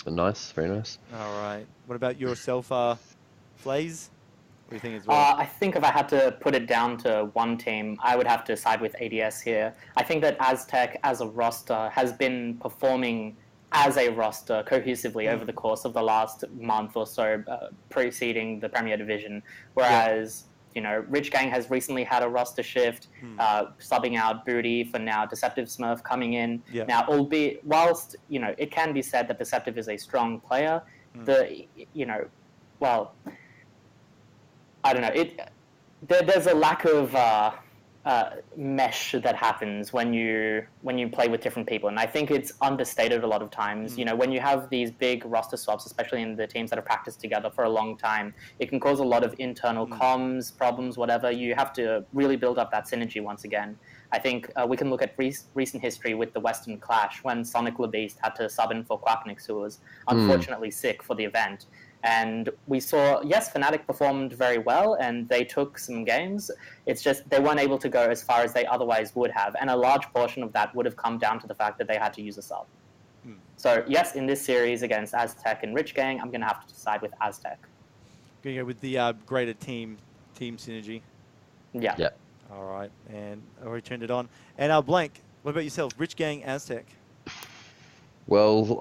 Nice. Very nice. All right. What about yourself, Flaze? What do you think as well? I think if I had to put it down to one team, I would have to side with ADS here. I think that Aztec as a roster has been performing as a roster cohesively over the course of the last month or so preceding the Premier Division, whereas You know, Rich Gang has recently had a roster shift, subbing out Booty for now Deceptive Smurf coming in. Yeah. Now, albeit, whilst, you know, it can be said that Deceptive is a strong player, well, I don't know, there's a lack of mesh that happens when you play with different people, and I think it's understated a lot of times. You know, when you have these big roster swaps, especially in the teams that have practiced together for a long time, it can cause a lot of internal comms problems, whatever. You have to really build up that synergy once again. I think we can look at recent history with the Western Clash when Sonic LeBeast had to sub in for Quacknix, who was unfortunately sick for the event. And we saw, yes, Fnatic performed very well and they took some games. It's just they weren't able to go as far as they otherwise would have. And a large portion of that would have come down to the fact that they had to use a sub. So, yes, in this series against Aztec and Rich Gang, I'm going to have to decide with Aztec. Going to go with the greater team synergy. Yeah. Yeah. All right. And I already turned it on. And Blank, what about yourself? Rich Gang, Aztec? Well,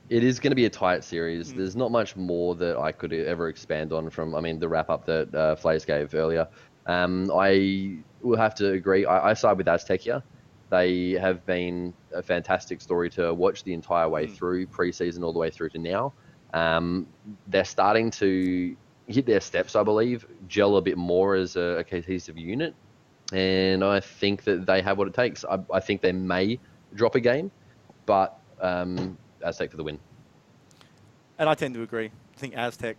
it is going to be a tight series. There's not much more that I could ever expand on from, I mean, the wrap-up that Flays gave earlier. I will have to agree. I side with Aztec here. They have been a fantastic story to watch the entire way through, pre-season all the way through to now. They're starting to hit their steps, I believe, gel a bit more as a cohesive unit. And I think that they have what it takes. I think they may drop a game, but... Aztec for the win. And I tend to agree. I think Aztec,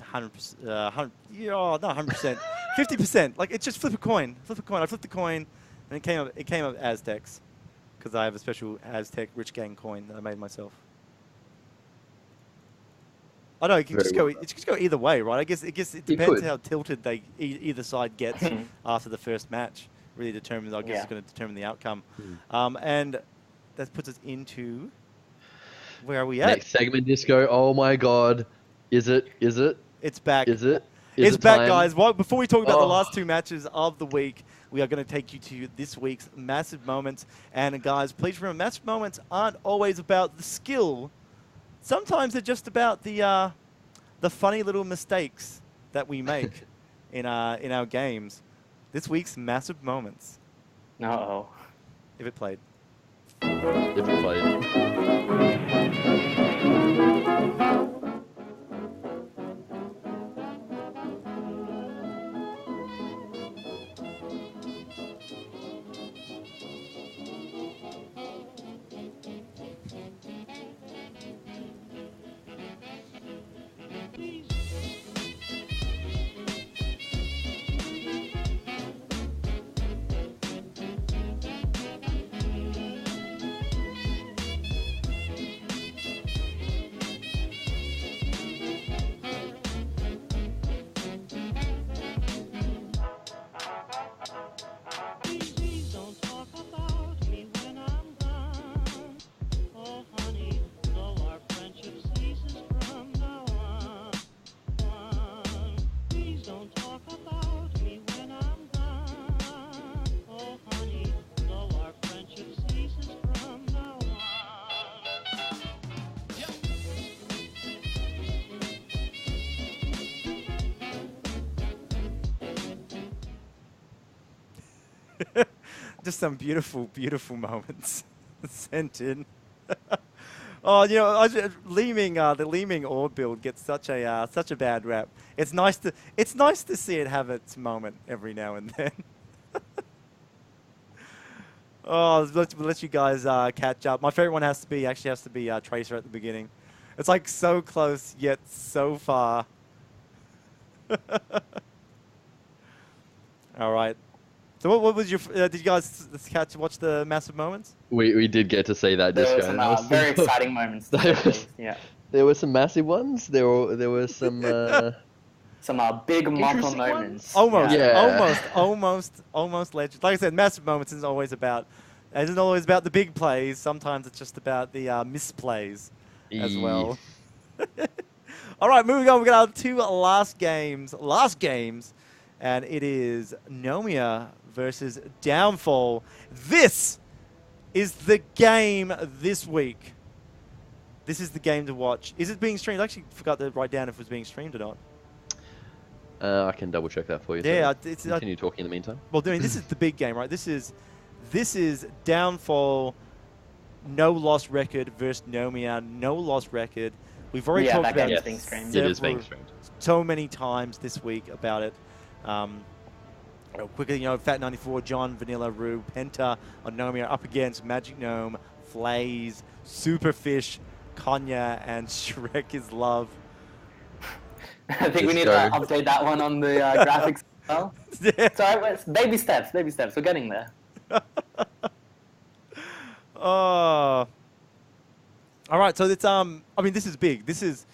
100%, not 100%, 50%. Like, it's just flip a coin. Flip a coin. I flipped the coin, and it came up Aztecs, because I have a special Aztec Rich Gang coin that I made myself. I know, it can just go either way, right? I guess it depends how tilted either side gets after the first match. Really determines, I guess, it's going to determine the outcome. And that puts us into... Where are we at? Next segment, Disco. Oh my God. Is it? It's back. Is it? It's back, guys. Well, before we talk about the last two matches of the week, we are going to take you to this week's massive moments. And guys, please remember, massive moments aren't always about the skill. Sometimes they're just about the funny little mistakes that we make in our games. This week's massive moments. Uh-oh. If it played. If it played. Just some beautiful, beautiful moments sent in. Oh, you know, the Leeming Orb build gets such a bad rap. It's nice to see it have its moment every now and then. Oh, let you guys catch up. My favorite one has to be Tracer at the beginning. It's like so close yet so far. All right. So what was your? Did you guys watch the massive moments? We did get to see that, Disco. There were some very exciting moments. Yeah. There were some massive ones. There were some some big Mappa moments. Almost legend. Like I said, massive moments isn't always about the big plays. Sometimes it's just about the misplays as well. All right, moving on. We got our two last games, and it is Nomiya versus Downfall. This is the game this week. This is the game to watch. Is it being streamed? I actually forgot to write down if it was being streamed or not. I can double check that for you. Yeah, So it's continue talking in the meantime. well, I mean, this is the big game, right? This is Downfall, no loss record versus Nomiya, no loss record. We've already talked about game's it being streamed. It is being streamed. so many times this week about it. Quickly, Fat94, John, Vanilla, Rue, Penta on Nomiya up against Magic Gnome, Flaze, Superfish, Konya, and Shrek is Love. I think we need to update that one on the graphics as well. Yeah. So baby steps. We're getting there. Oh. All right, so it's I mean, this is big. This is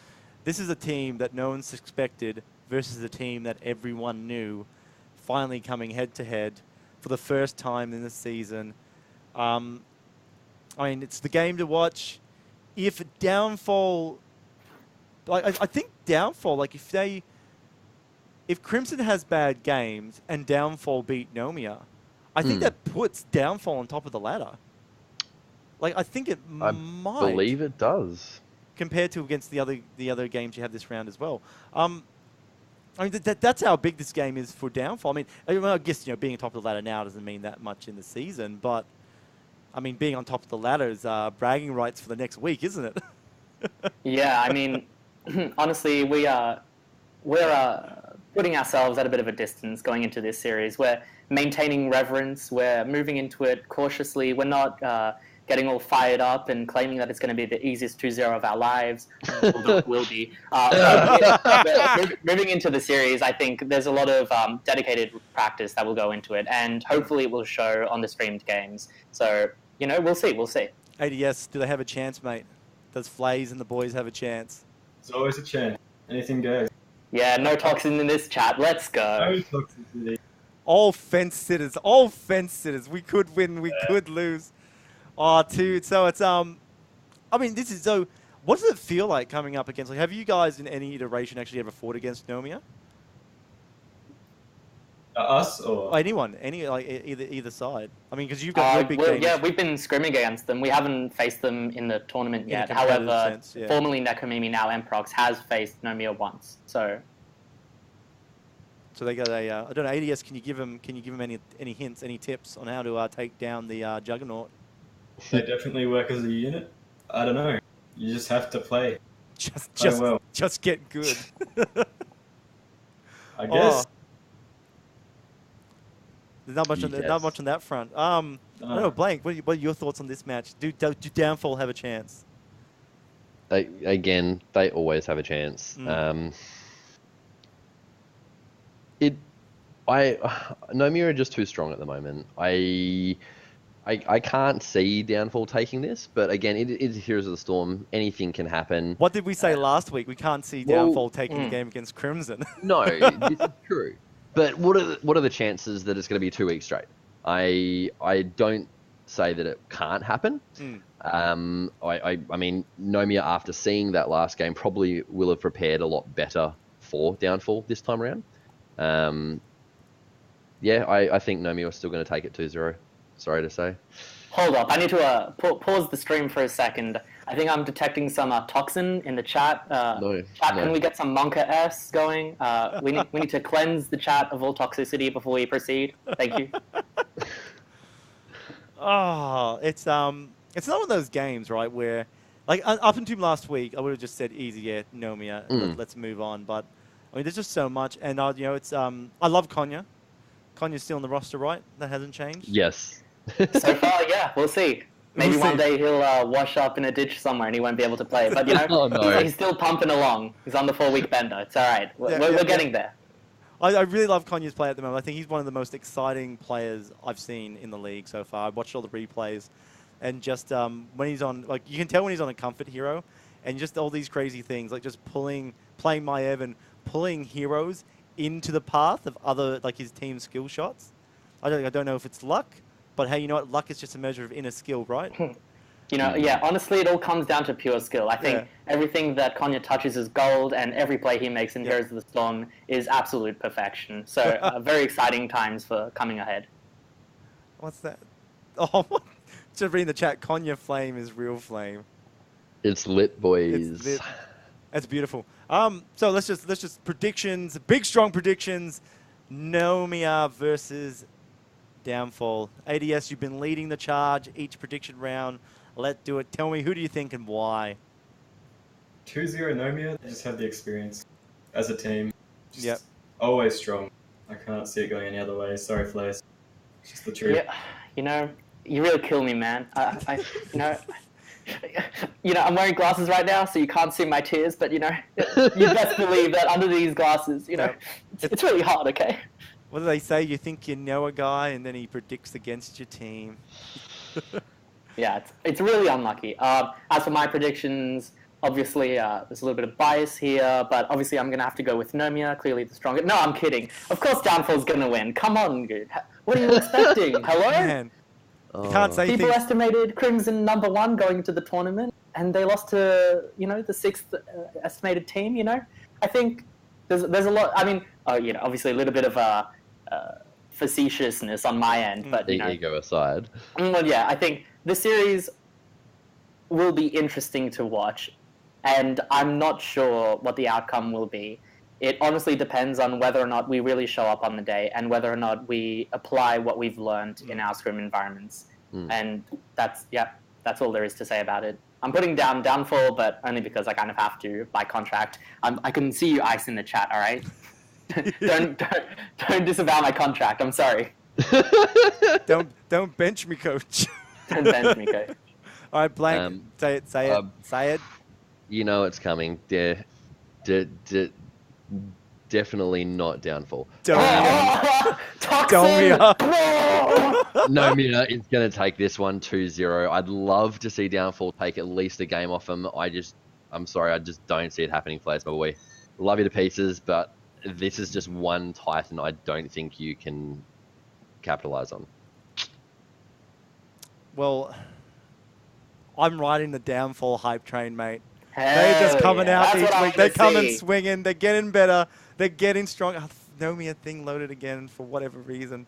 a team that no one's expected versus a team that everyone knew, finally coming head to head for the first time in the season. I mean, it's the game to watch. If Downfall, like I think Downfall, like if Crimson has bad games and Downfall beat Nomiya, I think that puts Downfall on top of the ladder. Like, I think it might. Believe it does. Compared to against the other games you have this round as well. I mean, that's how big this game is for Downfall. I mean, I guess, being on top of the ladder now doesn't mean that much in the season, but, I mean, being on top of the ladder is bragging rights for the next week, isn't it? Yeah, I mean, honestly, we're putting ourselves at a bit of a distance going into this series. We're maintaining reverence. We're moving into it cautiously. We're not getting all fired up and claiming that it's going to be the easiest 2-0 of our lives. Will be. Moving into the series, I think there's a lot of dedicated practice that will go into it, and hopefully it will show on the streamed games. So, we'll see. ADS, do they have a chance, mate? Does Flaze and the boys have a chance? There's always a chance. Anything goes. Yeah, no toxin in this chat. Let's go. No toxicity. All fence sitters. We could win. We could lose. Oh, dude. So it's I mean, this is so. What does it feel like coming up against? Like, have you guys in any iteration actually ever fought against Nomiya? Us or anyone? Either side. I mean, because you've got real big games. Yeah, we've been scrimming against them. We haven't faced them in the tournament yet. However, formerly Nekomimi, now Emprox, has faced Nomiya once. So they got a. I don't know. ADS, can you give them any hints, any tips on how to take down the Juggernaut? They definitely work as a unit. I don't know. You just have to play. Just get good. I guess. There's not much on that front. I don't know, Blank. What are your thoughts on this match? Do Downfall have a chance? They always have a chance. Nomiya are just too strong at the moment. I can't see Downfall taking this, but again, it is Heroes of the Storm. Anything can happen. What did we say last week? We can't see Downfall taking the game against Crimson. No, this is true. But what are the chances that it's going to be 2 weeks straight? I don't say that it can't happen. I mean, Nomiya, after seeing that last game, probably will have prepared a lot better for Downfall this time around. Yeah, I think Nomiya are still going to take it 2-0. Sorry to say. Hold up. I need to pause the stream for a second. I think I'm detecting some toxin in the chat. Can we get some Monka S going? We need to cleanse the chat of all toxicity before we proceed. Thank you. Oh, it's not one of those games, right, where, like, up until last week, I would have just said easy, Nomiya, let's move on. But I mean, there's just so much, and it's I love Konya. Konya's still on the roster, right? That hasn't changed. Yes. So far, yeah, we'll see. Maybe one day he'll wash up in a ditch somewhere and he won't be able to play. But, he's still pumping along. He's on the 4-week bender. It's all right. We're getting there. I really love Konya's play at the moment. I think he's one of the most exciting players I've seen in the league so far. I've watched all the replays. And just when he's on, like, you can tell when he's on a comfort hero. And just all these crazy things, like just playing Maev and pulling heroes into the path of other, like, his team's skill shots. I don't know if it's luck. But hey, you know what? Luck is just a measure of inner skill, right? Yeah, honestly, it all comes down to pure skill. I think everything that Konya touches is gold, and every play he makes in Heroes of the Storm is absolute perfection. So, very exciting times for coming ahead. What's that? Oh, just reading the chat, Konya Flame is real flame. It's lit, boys. It's lit. That's beautiful. So let's just predictions, big strong predictions. Nomiya versus Downfall. ADS, you've been leading the charge each prediction round. Let's do it. Tell me, who do you think and why? 2-0 Nomiya, they just have the experience as a team. Just Yep. always strong. I can't see it going any other way. Sorry, Flares. It's just the truth. Yeah, you really kill me, man. I'm wearing glasses right now, so you can't see my tears. But you best believe that under these glasses, it's really hard. Okay. What do they say? You think you know a guy, and then he predicts against your team. Yeah, it's really unlucky. As for my predictions, obviously there's a little bit of bias here, but obviously I'm gonna have to go with Nomiya, clearly the stronger. No, I'm kidding. Of course, Downfall's gonna win. Come on, dude. What are you expecting? Hello? Man. You can't say People things. estimated Crimson #1 going into the tournament, and they lost to the 6th estimated team. I think there's a lot. I mean, obviously a little bit of facetiousness on my end, but The ego aside. Well, yeah, I think the series will be interesting to watch, and I'm not sure what the outcome will be. It honestly depends on whether or not we really show up on the day and whether or not we apply what we've learned in our scrim environments. And that's all there is to say about it. I'm putting down Downfall, but only because I kind of have to by contract. I can see you ice in the chat, all right? don't disavow my contract. I'm sorry. Don't bench me, coach. Don't bench me, coach. All right, Blank. Say it. You know it's coming. Definitely not Downfall. Toxic. Nomiya is going to take this one 2-0. I'd love to see Downfall take at least a game off him. I'm sorry, I just don't see it happening, Flares, my boy. Love you to pieces, but this is just one Titan I don't think you can capitalize on. Well, I'm riding the Downfall hype train, mate. Hell They're just coming yeah. out That's each what I week. They're wanna coming see. swinging. They're getting better. They're getting strong. Nomiya thing loaded again for whatever reason.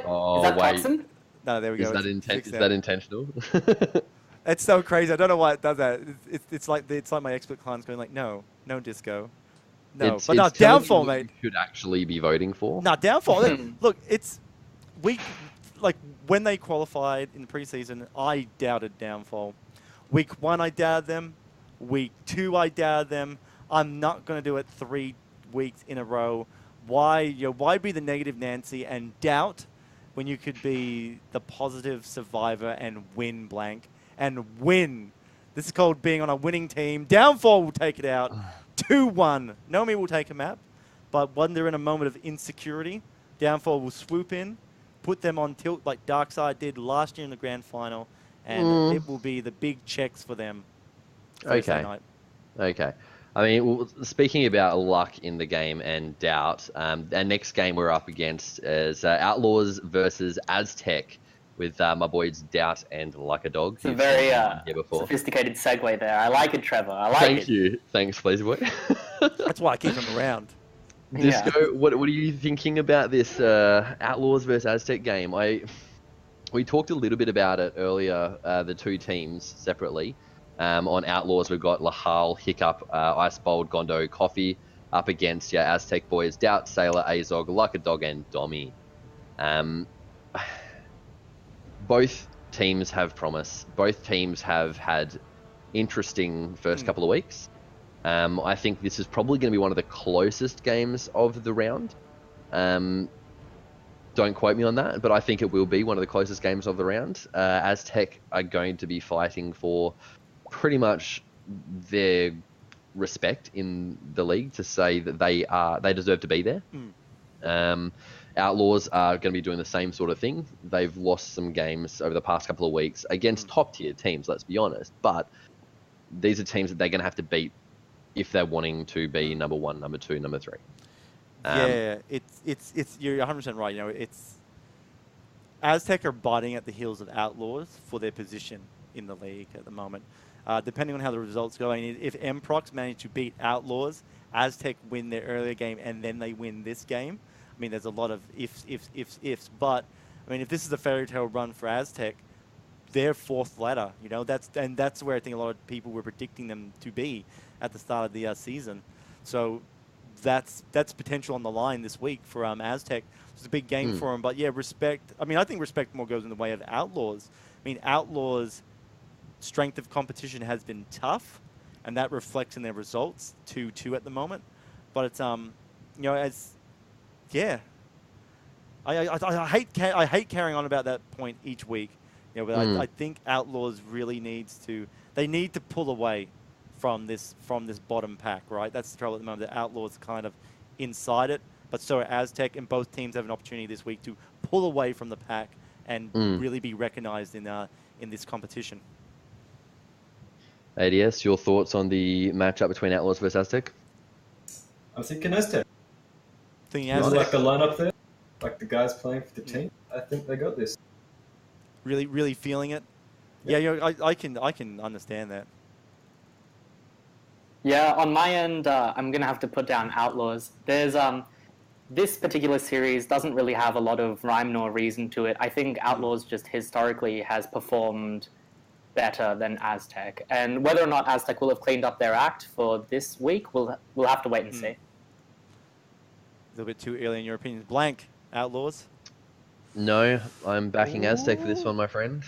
Oh, Is that wait. Toxin? No, there we Is go. that, Fixed is now. that intentional? It's so crazy. I don't know why it does that. It's like my expert client's going like, no disco, no. It's But no, telling you Downfall, what mate. you should actually be voting for. No, Downfall. Look, when they qualified in the preseason, I doubted Downfall. Week 1, I doubted them. Week 2, I doubted them. I'm not going to do it 3 weeks in a row. Why be the negative Nancy and doubt when you could be the positive survivor and win, Blank? And win. This is called being on a winning team. Downfall will take it out. 2-1. Nomi will take a map. But when they're in a moment of insecurity, Downfall will swoop in, put them on tilt like Darkside did last year in the grand final, and it will be the big checks for them Thursday night. Okay. I mean, well, speaking about luck in the game and doubt, our next game we're up against is Outlaws versus Aztec with my boys Doubt and Like a Dog. It's a very here before. sophisticated segue there. I like it, Trevor. I like it. Thank you. Thanks, please, boy. That's why I keep them around. Disco, what are you thinking about this Outlaws versus Aztec game? We talked a little bit about it earlier, the two teams separately. On Outlaws, we've got Lahal, Hiccup, Ice Bold, Gondo, Coffee up against Aztec boys, Doubt, Sailor, Azog, Like a Dog, and Dommy. Both teams have promise. Both teams have had interesting first couple of weeks. I think this is probably going to be one of the closest games of the round. Don't quote me on that, but I think it will be one of the closest games of the round. Aztec are going to be fighting for pretty much their respect in the league to say that they deserve to be there. Outlaws are going to be doing the same sort of thing. They've lost some games over the past couple of weeks against top tier teams, let's be honest, but these are teams that they're going to have to beat if they're wanting to be number 1, number 2, number 3. Yeah, it's you're 100% right. It's Aztec are biting at the heels of Outlaws for their position in the league at the moment. Depending on how the results go, if Mprox manage to beat Outlaws, Aztec win their earlier game and then they win this game. I mean, there's a lot of ifs. But I mean, if this is a fairy tale run for Aztec, their fourth ladder. You know, that's where I think a lot of people were predicting them to be at the start of the season. So that's potential on the line this week for Aztec. It's a big game for them. But yeah, respect. I mean, I think respect more goes in the way of Outlaws. I mean, Outlaws' strength of competition has been tough, and that reflects in their results 2-2 at the moment. But it's I hate carrying on about that point each week. You know, but I think Outlaws really need to pull away from this bottom pack, right? That's the trouble at the moment. The Outlaws kind of inside it, but so are Aztec, and both teams have an opportunity this week to pull away from the pack and really be recognized in this competition. ADS, your thoughts on the matchup between Outlaws versus Aztec? I'm thinking Aztec. Thinking I Aztec. like the lineup there, like the guys playing for the team. I think they got this. Really feeling it. Yep. Yeah, I can understand that. Yeah, on my end, I'm going to have to put down Outlaws. There's this particular series doesn't really have a lot of rhyme nor reason to it. I think Outlaws just historically has performed better than Aztec. And whether or not Aztec will have cleaned up their act for this week, we'll have to wait and see. A little bit too early in your opinion. Blank, Outlaws? No, I'm backing Aztec for this one, my friend.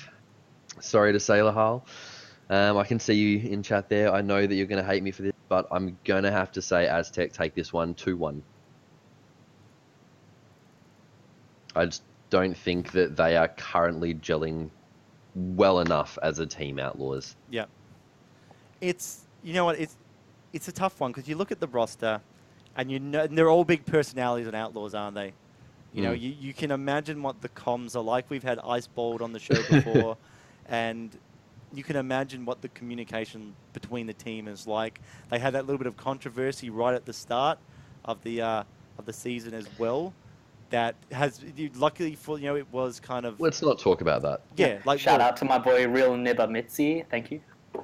Sorry to say, Lahal. I can see you in chat there. I know that you're going to hate me for this, but I'm going to have to say Aztec take this one 2-1. I just don't think that they are currently gelling well enough as a team, Outlaws. Yeah. It's, you know what, it's a tough one because you look at the roster and and they're all big personalities on Outlaws, aren't they? You know, you can imagine what the comms are like. We've had Icebold on the show before, and you can imagine what the communication between the team is like. They had that little bit of controversy right at the start of the season as well. That has, luckily for, you know, it was kind of... Let's not talk about that. Yeah. Like, Shout out to my boy, Real Nibba Mitzi. Thank you. You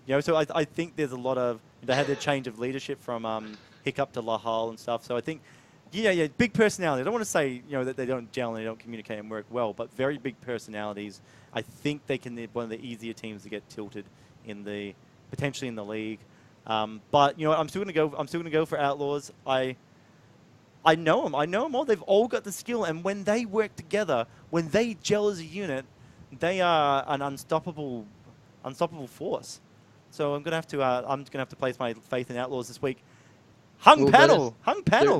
know, so I think there's a lot of... They had their change of leadership from Hiccup to Lahal and stuff. So I think, yeah, big personality. I don't want to say, you know, that they don't gel and they don't communicate and work well, but very big personalities. I think they can be one of the easier teams to get tilted potentially in the league. But, you know, I'm still gonna go for Outlaws. I know them. I know them all. They've all got the skill, and when they work together, when they gel as a unit, they are an unstoppable force. So I'm gonna have to place my faith in Outlaws this week. Hung panel.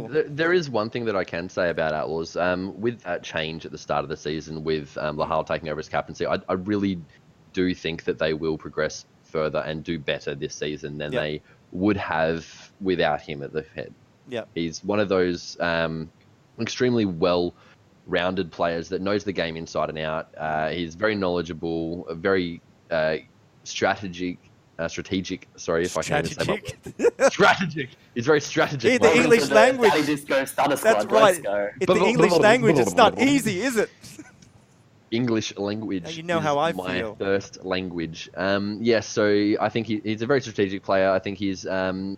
There is one thing that I can say about Outlaws. With that change at the start of the season, with Lahal taking over as captaincy, I really do think that they will progress further and do better this season than they would have without him at the head. Yeah, he's one of those extremely well-rounded players that knows the game inside and out. He's very knowledgeable, very strategic. Sorry if I can say my strategic. He's very strategic. The English language. That's right. It's the English language. It's not easy, is it? English language. You know how I my feel. First language. So I think he's a very strategic player. I think he's a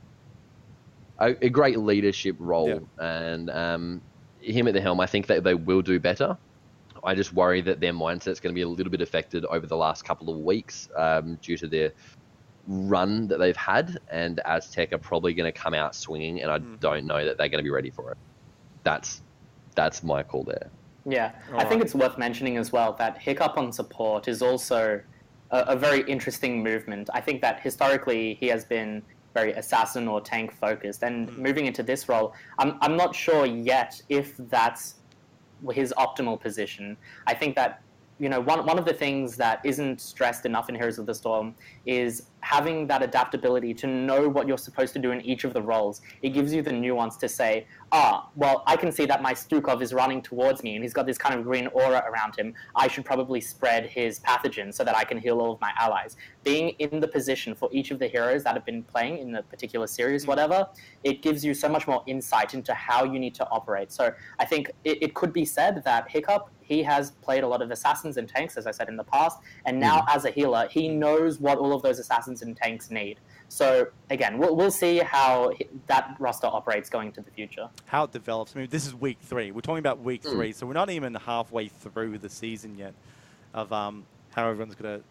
great leadership role, and him at the helm, I think that they will do better. I just worry that their mindset's going to be a little bit affected over the last couple of weeks due to their run that they've had, and Aztec are probably going to come out swinging, and I don't know that they're going to be ready for it. That's my call there. Yeah, I think it's worth mentioning as well that Hiccup on support is also a very interesting movement. I think that historically he has been very assassin or tank focused, and moving into this role, I'm not sure yet if that's his optimal position. I think that, you know, one of the things that isn't stressed enough in Heroes of the Storm is having that adaptability to know what you're supposed to do in each of the roles. It gives you the nuance to say, well, I can see that my Stukov is running towards me and he's got this kind of green aura around him. I should probably spread his pathogen so that I can heal all of my allies. Being in the position for each of the heroes that have been playing in the particular series, whatever, it gives you so much more insight into how you need to operate. So I think it could be said that Hiccup, he has played a lot of assassins and tanks, as I said in the past, and now as a healer, he knows what all of those assassins and tanks need. So again, we'll see how that roster operates going into the future. How it develops. I mean, this is week 3. We're talking about week 3, so we're not even halfway through the season yet of how everyone's gonna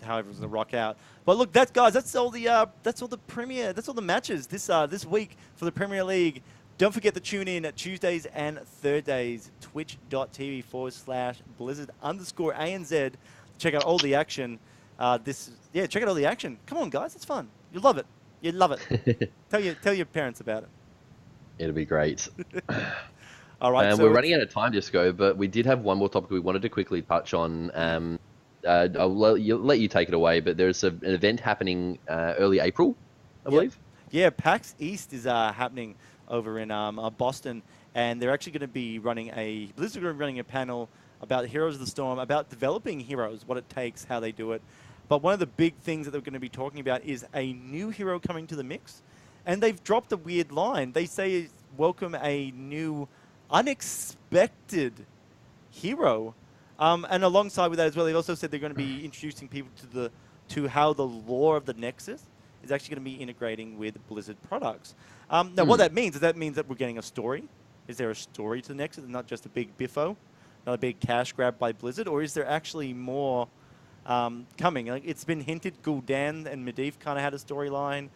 rock out. But look, that's all the matches this week for the Premier League. Don't forget to tune in at Tuesdays and Thursdays, twitch.tv/Blizzard_ANZ. Check out all the action. Check out all the action. Come on, guys, it's fun. You love it. You love it. Tell your parents about it. It'll be great. All right, we're running out of time, Disco, but we did have one more topic we wanted to quickly touch on. I'll let you take it away, but there's an event happening early April, I believe. Yeah, PAX East is happening over in Boston, and they're actually going to be running Blizzard are going to be running a panel about Heroes of the Storm, about developing heroes, what it takes, how they do it. But one of the big things that they're going to be talking about is a new hero coming to the mix, and they've dropped a weird line. They say, welcome a new unexpected hero. And alongside with that as well, they also said they're going to be introducing people to how the lore of the Nexus is actually going to be integrating with Blizzard products. Now, what that means is that we're getting a story. Is there a story to the Nexus and not just a big biffo, not a big cash grab by Blizzard? Or is there actually more coming? Like, it's been hinted Gul'dan and Medivh kind of had a storyline.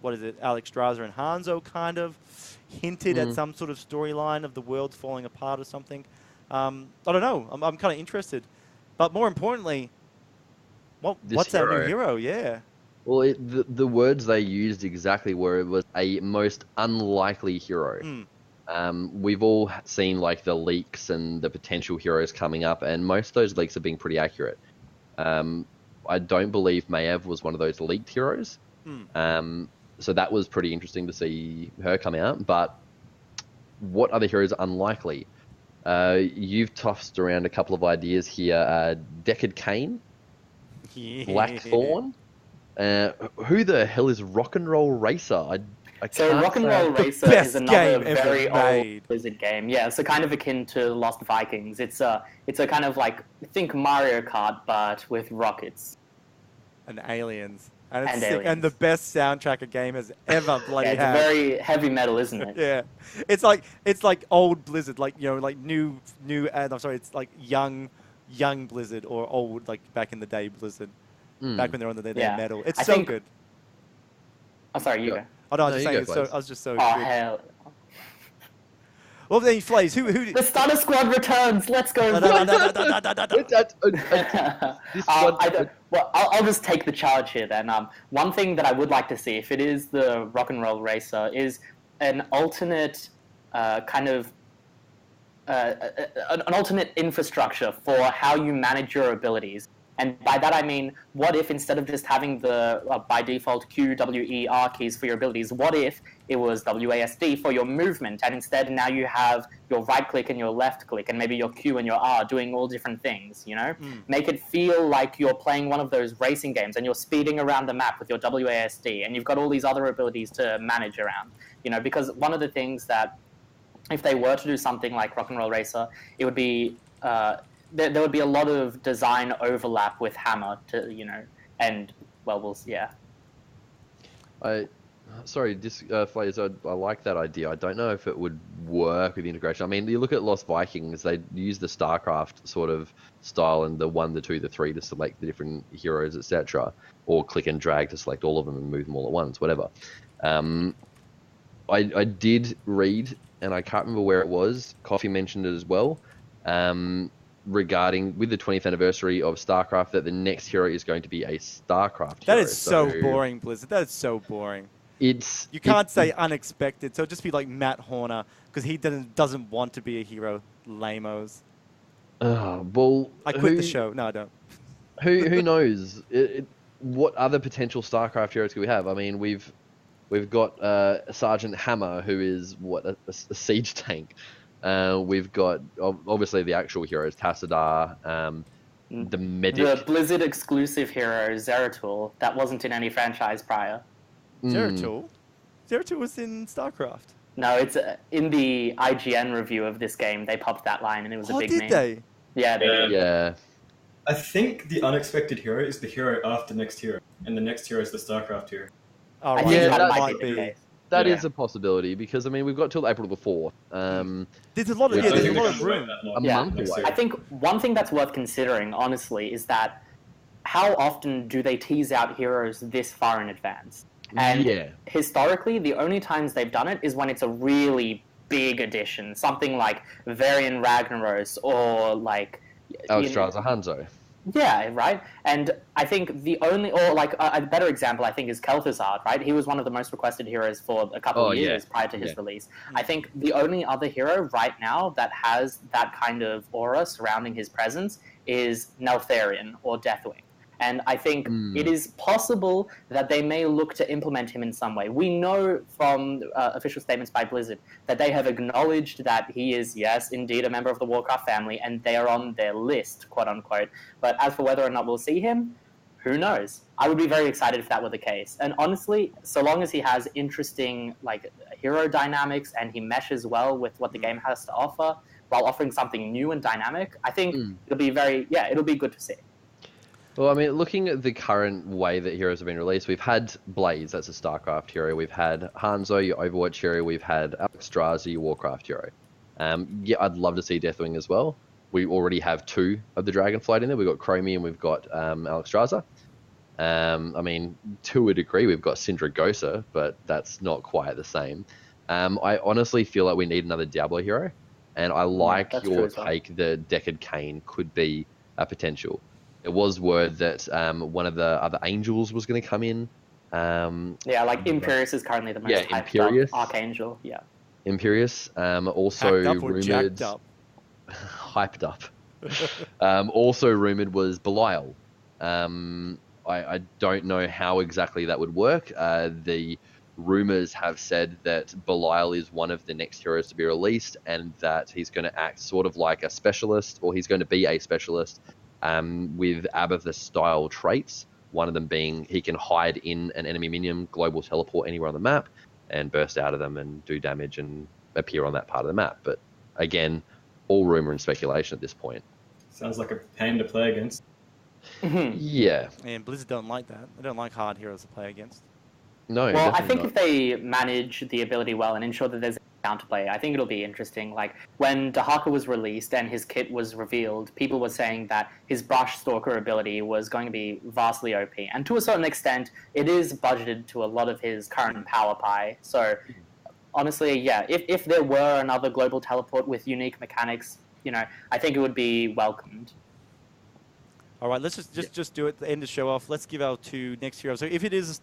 What is it? Alex Straza and Hanzo kind of hinted at some sort of storyline of the world falling apart or something. I don't know. I'm kind of interested. But more importantly, what's our new hero? Yeah. Well, the words they used exactly were it was a most unlikely hero. We've all seen like the leaks and the potential heroes coming up, and most of those leaks are being pretty accurate. I don't believe Maiev was one of those leaked heroes. So that was pretty interesting to see her come out. But what other heroes are unlikely? You've tossed around a couple of ideas here. Deckard Cain, Blackthorn. Who the hell is Rock and Roll Racer? So Rock and Roll Racer is another very old Blizzard game. Yeah, so kind of akin to Lost Vikings. It's a kind of like, think Mario Kart, but with rockets. And aliens. And it's sick, and the best soundtrack a game has ever bloody had. It's very heavy metal, isn't it? Yeah, it's like old Blizzard, like like new. I'm sorry, it's like young Blizzard or old like back in the day Blizzard, back when they're on their metal. It's so good. Oh, sorry, you go. Oh no, I was just saying. I was just so good. Oh hell. Well, then, Flays, who? The Starter Squad returns. Let's go. I'll just take the charge here then. One thing that I would like to see, if it is the Rock and Roll Racer, is an alternate an alternate infrastructure for how you manage your abilities. And by that I mean, what if instead of just having the, by default, Q, W, E, R keys for your abilities, what if it was WASD for your movement, and instead now you have your right click and your left click, and maybe your Q and your R doing all different things, you know? Make it feel like you're playing one of those racing games, and you're speeding around the map with your WASD, and you've got all these other abilities to manage around, you know? Because one of the things that, if they were to do something like Rock and Roll Racer, it would be... There would be a lot of design overlap with Hammer, and yeah. Sorry, Flays, I like that idea. I don't know if it would work with the integration. I mean, you look at Lost Vikings, they use the StarCraft sort of style and the 1, the 2, the 3 to select the different heroes, etc., or click and drag to select all of them and move them all at once, whatever. I did read, and I can't remember where it was, Coffee mentioned it as well, regarding with the 20th anniversary of StarCraft, that the next hero is going to be a StarCraft hero. That is so boring, Blizzard. That is so boring. You can't say unexpected, so just be like Matt Horner, because he doesn't want to be a hero. Lamos. Well, I quit the show. No, I don't. Who knows? What other potential StarCraft heroes could we have? I mean, we've got Sergeant Hammer, who is a siege tank. We've got obviously the actual heroes, Tassadar, the medic. The Blizzard exclusive hero, Zeratul, that wasn't in any franchise prior. Zeratul? Zeratul was in StarCraft. No, it's in the IGN review of this game, they popped that line and it was a big name. Did they? Yeah, they did. Yeah. I think the unexpected hero is the hero after next hero, and the next hero is the StarCraft hero. Oh, I right. think that might be the case. That is a possibility, because I mean we've got till April the 4th. There's a lot of room. A month away. I think one thing that's worth considering, honestly, is that how often do they tease out heroes this far in advance? And historically, the only times they've done it is when it's a really big addition, something like Varian Ragnaros or like Alexstrasza Hanzo. Yeah, right. And I think the only, or like a better example, I think, is Kel'Thuzad, right? He was one of the most requested heroes for a couple of years prior to his release. I think the only other hero right now that has that kind of aura surrounding his presence is Neltharion or Deathwing. And I think it is possible that they may look to implement him in some way. We know from official statements by Blizzard that they have acknowledged that he is, yes, indeed a member of the Warcraft family, and they are on their list, quote unquote. But as for whether or not we'll see him, who knows? I would be very excited if that were the case. And honestly, so long as he has interesting like hero dynamics and he meshes well with what the game has to offer while offering something new and dynamic, I think it'll be it'll be good to see. Well, I mean, looking at the current way that heroes have been released, we've had Blaze, that's a StarCraft hero. We've had Hanzo, your Overwatch hero. We've had Alexstrasza, your Warcraft hero. I'd love to see Deathwing as well. We already have 2 of the Dragonflight in there. We've got Chromie and we've got Alexstrasza. I mean, to a degree, we've got Syndragosa, but that's not quite the same. I honestly feel like we need another Diablo hero, and I like your take that Deckard Cain could be a potential. There was word that one of the other angels was going to come in. Like Imperius is currently the most hyped up archangel. Yeah. Imperius. Also rumored. Hyped up. Also rumored was Belial. I don't know how exactly that would work. The rumors have said that Belial is one of the next heroes to be released, and that he's going to act sort of like a specialist, or he's going to be a specialist. With Abathur-style traits, one of them being he can hide in an enemy minion, global teleport anywhere on the map, and burst out of them and do damage and appear on that part of the map. But again, all rumor and speculation at this point. Sounds like a pain to play against. Yeah. And Blizzard don't like that. They don't like hard heroes to play against. No. Well, I think if they manage the ability well and ensure that there's counterplay, I think it'll be interesting. Like when Dahaka was released and his kit was revealed, people were saying that his Brush Stalker ability was going to be vastly OP, and to a certain extent it is budgeted to a lot of his current power pie. So honestly, if there were another global teleport with unique mechanics, I think it would be welcomed. All right, let's just do it, the end of show off. Let's give our 2 next heroes. So if it is,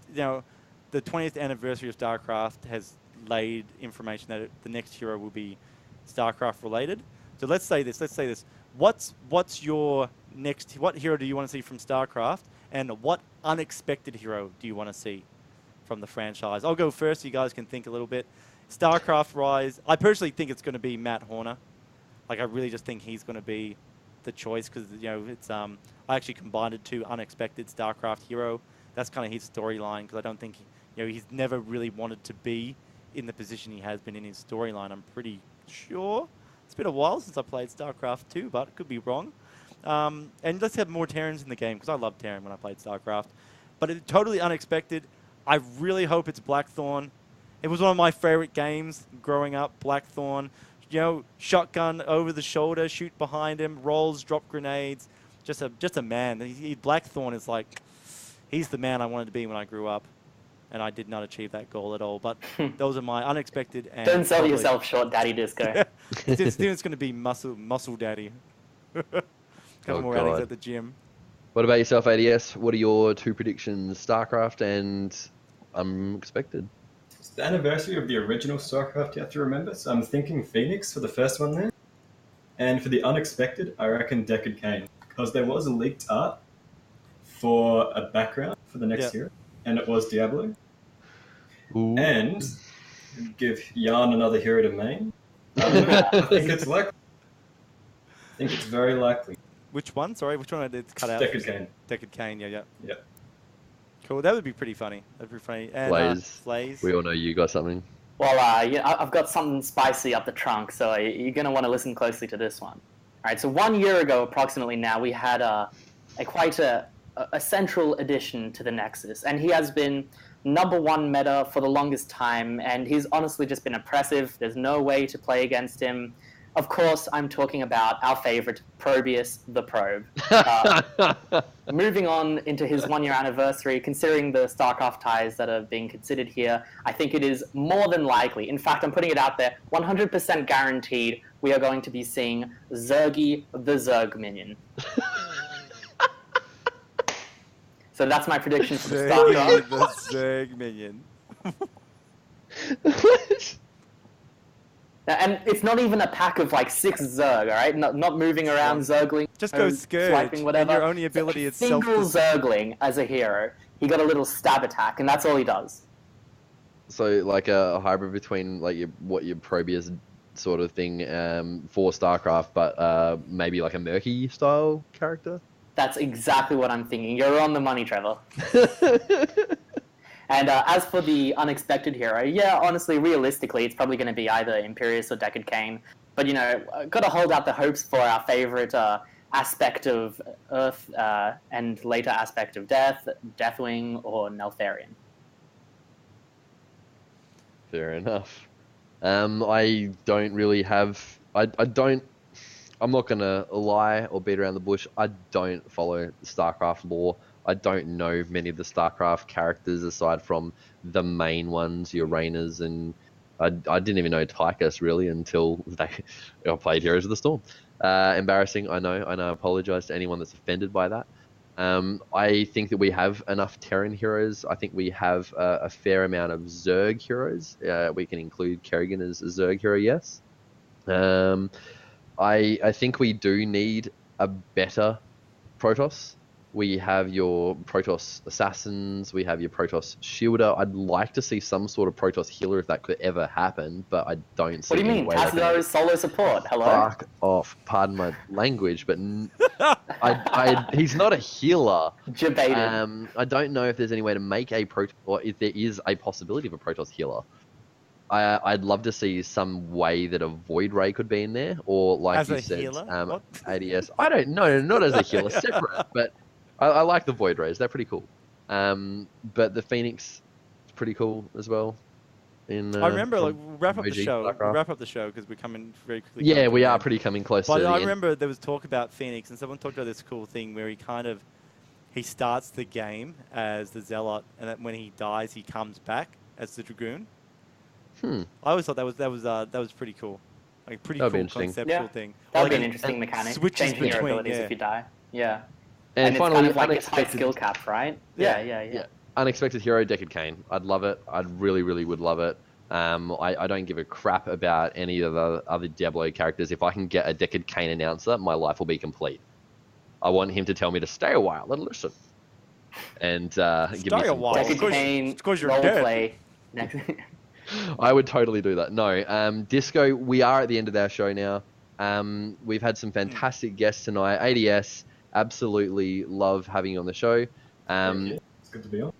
the 20th anniversary of StarCraft has laid information that the next hero will be StarCraft related. So let's say this. What's your next? What hero do you want to see from StarCraft, and what unexpected hero do you want to see from the franchise? I'll go first. So you guys can think a little bit. StarCraft Rise. I personally think it's going to be Matt Horner. Like I really just think he's going to be the choice because it's I actually combined 2 unexpected StarCraft hero. That's kind of his storyline because I don't think he's never really wanted to be in the position he has been in his storyline. I'm pretty sure. It's been a while since I played StarCraft 2, but it could be wrong. And let's have more Terrans in the game because I loved Terran when I played StarCraft. But it's totally unexpected. I really hope it's Blackthorn. It was one of my favorite games growing up, Blackthorn. Shotgun over the shoulder, shoot behind him, rolls, drop grenades. Just a man. Blackthorn is like, he's the man I wanted to be when I grew up. And I did not achieve that goal at all. But those are my unexpected. And don't sell yourself short, Daddy Disco. It's going to be muscle daddy. Couple more outings at the gym. What about yourself, ADS? What are your 2 predictions, StarCraft and unexpected? It's the anniversary of the original StarCraft, you have to remember. So I'm thinking Phoenix for the first one there. And for the unexpected, I reckon Deckard Cain. Because there was a leaked art for a background for the next hero. And it was Diablo. Ooh. And give Yarn another hero to main. I think it's likely. I think it's very likely. Which one? Sorry, which one I did cut out? Deckard Cain. Deckard Cain, yeah. Yep. Cool, that would be pretty funny. That'd be funny. And Flays. We all know you got something. Well, I've got something spicy up the trunk, so you're going to want to listen closely to this one. All right, so 1 year ago, approximately now, we had quite a central addition to the Nexus, and he has been #1 meta for the longest time, and he's honestly just been oppressive. There's no way to play against him. of course, I'm talking about our favorite Probius the Probe. Moving on into his 1-year anniversary, considering the StarCraft ties that are being considered here, I think it is more than likely, in fact, I'm putting it out there, 100% guaranteed, we are going to be seeing Zergy the Zerg minion. So that's my prediction for the Zergy StarCraft. the Zerg minion. And it's not even a pack of like 6 Zerg, all right? Not moving around Zergling. Just go Scourge, swiping, whatever. and your only ability is single Zergling as a hero. He got a little stab attack, and that's all he does. So like a hybrid between like your Probius sort of thing for StarCraft, but maybe like a Murky style character. That's exactly what I'm thinking. You're on the money, Trevor. And as for the unexpected hero, yeah, honestly, realistically, it's probably going to be either Imperius or Deckard Cain. But, you know, got to hold out the hopes for our favorite aspect of Earth and later aspect of Death, Deathwing, or Neltharion. Fair enough. I don't really have... I'm not going to lie or beat around the bush. I don't follow the StarCraft lore. I don't know many of the StarCraft characters aside from the main ones, your Rainas, and I didn't even know Tychus really until I played Heroes of the Storm. Embarrassing, I know. I apologize to anyone that's offended by that. I think that we have enough Terran heroes. I think we have a fair amount of Zerg heroes. We can include Kerrigan as a Zerg hero, yes. I think we do need a better Protoss. We have your Protoss Assassins, we have your Protoss Shielder. I'd like to see some sort of Protoss Healer if that could ever happen, but I don't see What do you mean? Tassido is solo support. Hello? Fuck off. Pardon my language, but he's not a healer. Debated. I don't know if there's any way to make a Protoss, or if there is a possibility of a Protoss Healer. I'd love to see some way that a Void Ray could be in there, or like as you a said, healer? ADS. I don't know, not as a healer, separate, but I like the Void Rays. They're pretty cool. But the Phoenix is pretty cool as well. I remember, like, wrap up the show. StarCraft. Wrap up the show because we're coming very quickly. Yeah, we are pretty coming close But to the I end. remember there was talk about Phoenix, and someone talked about this cool thing where he starts the game as the Zealot, and then when he dies, he comes back as the Dragoon. I always thought that was pretty cool, like pretty That'd be cool interesting. conceptual thing. That would Like, be an interesting mechanic. switches Changing your between, abilities yeah. if you die. Yeah. And it's finally, kind of like it's high unexpected, skill cap, right? Yeah. unexpected hero Deckard Cain. I'd love it. I'd really, really would love it. I don't give a crap about any of the other Diablo characters. If I can get a Deckard Cain announcer, my life will be complete. I want him to tell me to stay a while and listen. And give me Stay a some while. calls. Deckard Cain because you're dead. roleplay. Next. I would totally do that. No, Disco, we are at the end of our show now. We've had some fantastic guests tonight. ADS, absolutely love having you on the show. It's good to be on.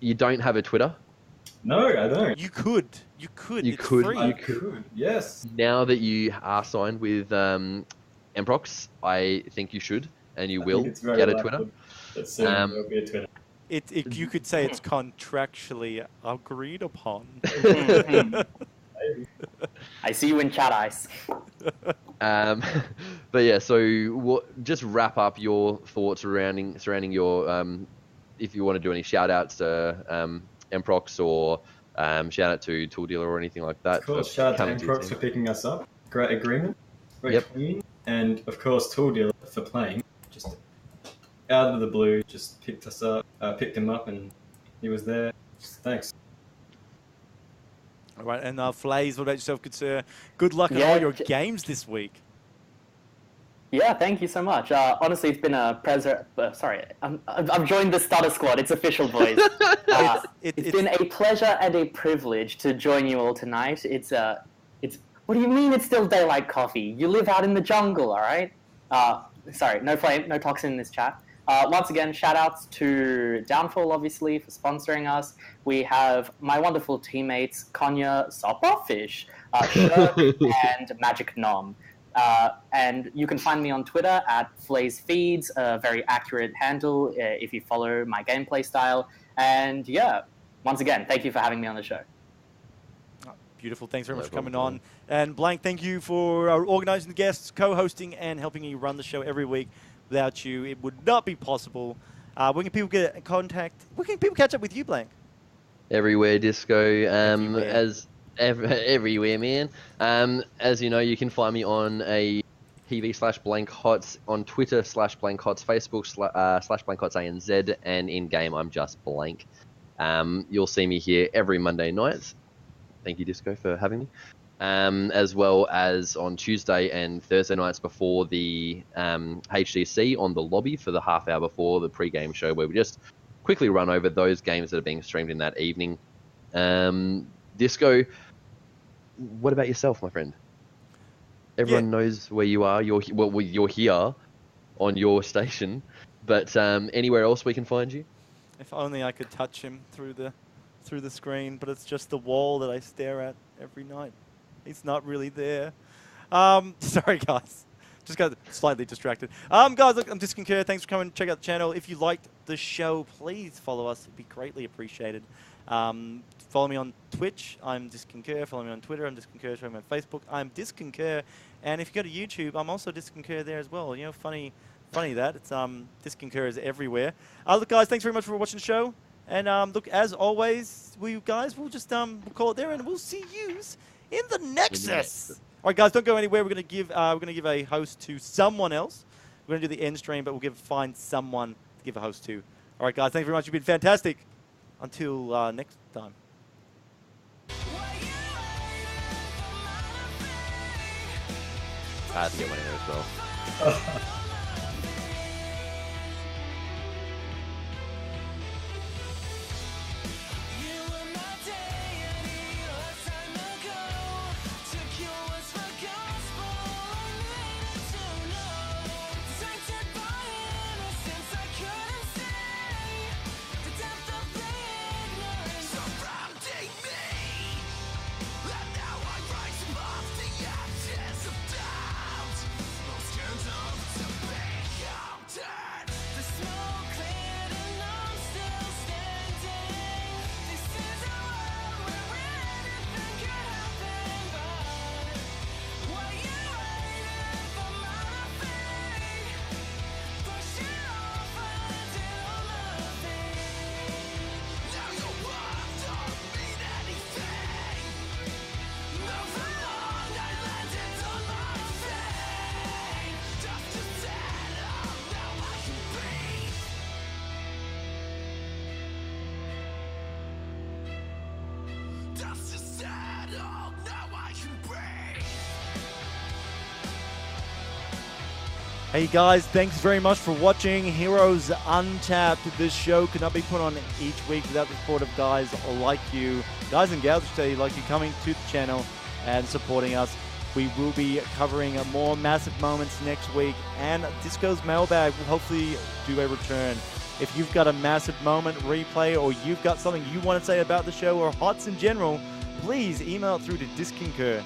You don't have a Twitter. No, I don't. You could. You It's could. free. I could. Yes. Now that you are signed with Emprox, I think you should, and you will It's very get a likely Twitter. that soon there'll be a Twitter. You could say it's contractually agreed upon. Maybe. I see you in chat ice. But yeah, so just wrap up your thoughts surrounding your if you want to do any shout outs to Emprox or shout out to Tool Dealer or anything like that. Of course, shout out to coming your Emprox team. for picking us up. Great agreement. Very Yep. clean. And of course, Tool Dealer for playing. Just out of the blue, just picked him up, and he was there. Just thanks. All right, and Flays, what about yourself? Good luck in Yeah, all your games this week. Yeah, thank you so much. Honestly, it's been a pleasure. Sorry, I've joined the starter squad. It's official, boys. It's been a pleasure and a privilege to join you all tonight. It's What do you mean it's still daylight coffee? You live out in the jungle, all right? Sorry, no flame, no toxin in this chat. Once again, shout outs to Downfall, obviously, for sponsoring us. We have my wonderful teammates, Konya Sopafish, Shirk, and Magic Nom. And you can find me on Twitter at FlazeFeeds, a very accurate handle if you follow my gameplay style. And yeah, once again, thank you for having me on the show. Beautiful. Thanks very No much for coming problem on. And Blank, thank you for organising the guests, co-hosting, and helping me run the show every week. Without you, it would not be possible. Where can people get in contact? Where can people catch up with you, Blank? Everywhere, Disco. Everywhere. Everywhere, man. As you know, you can find me on a TV/BlankHots, on Twitter/BlankHots, Facebook/BlankHots ANZ, and in game I'm just Blank. You'll see me here every Monday night. Thank you, Disco, for having me. As well as on Tuesday and Thursday nights before the HDC on the lobby for the half hour before the pre-game show, where we just quickly run over those games that are being streamed in that evening. Disco, what about yourself, my friend? Everyone knows where you are. You're here on your station, but anywhere else we can find you? If only I could touch him through the screen, but it's just the wall that I stare at every night. He's not really there. Sorry, guys. Just got slightly distracted. Guys, look, I'm Disconcur. Thanks for coming. Check out the channel. If you liked the show, please follow us. It'd be greatly appreciated. Follow me on Twitch. I'm Disconcur. Follow me on Twitter. I'm Disconcur. Follow me on Facebook. I'm Disconcur. And if you go to YouTube, I'm also Disconcur there as well. You know, funny that. It's Disconcur is everywhere. Look, guys, thanks very much for watching the show. And look, as always, we'll just we'll call it there, and we'll see yous in the Nexus. All right, guys, don't go anywhere. We're gonna give a host to someone else. We're gonna do the end stream, but find someone to give a host to. All right, guys, thanks very much. You've been fantastic. Until next time. I had to get one in there as well. Hey guys, thanks very much for watching Heroes Untapped. This show could not be put on each week without the support of guys like you. Guys and gals, I should say, like you, coming to the channel and supporting us. We will be covering more massive moments next week, and Disco's mailbag will hopefully do a return. If you've got a massive moment, replay, or you've got something you want to say about the show or HOTS in general, please email it through to disconcur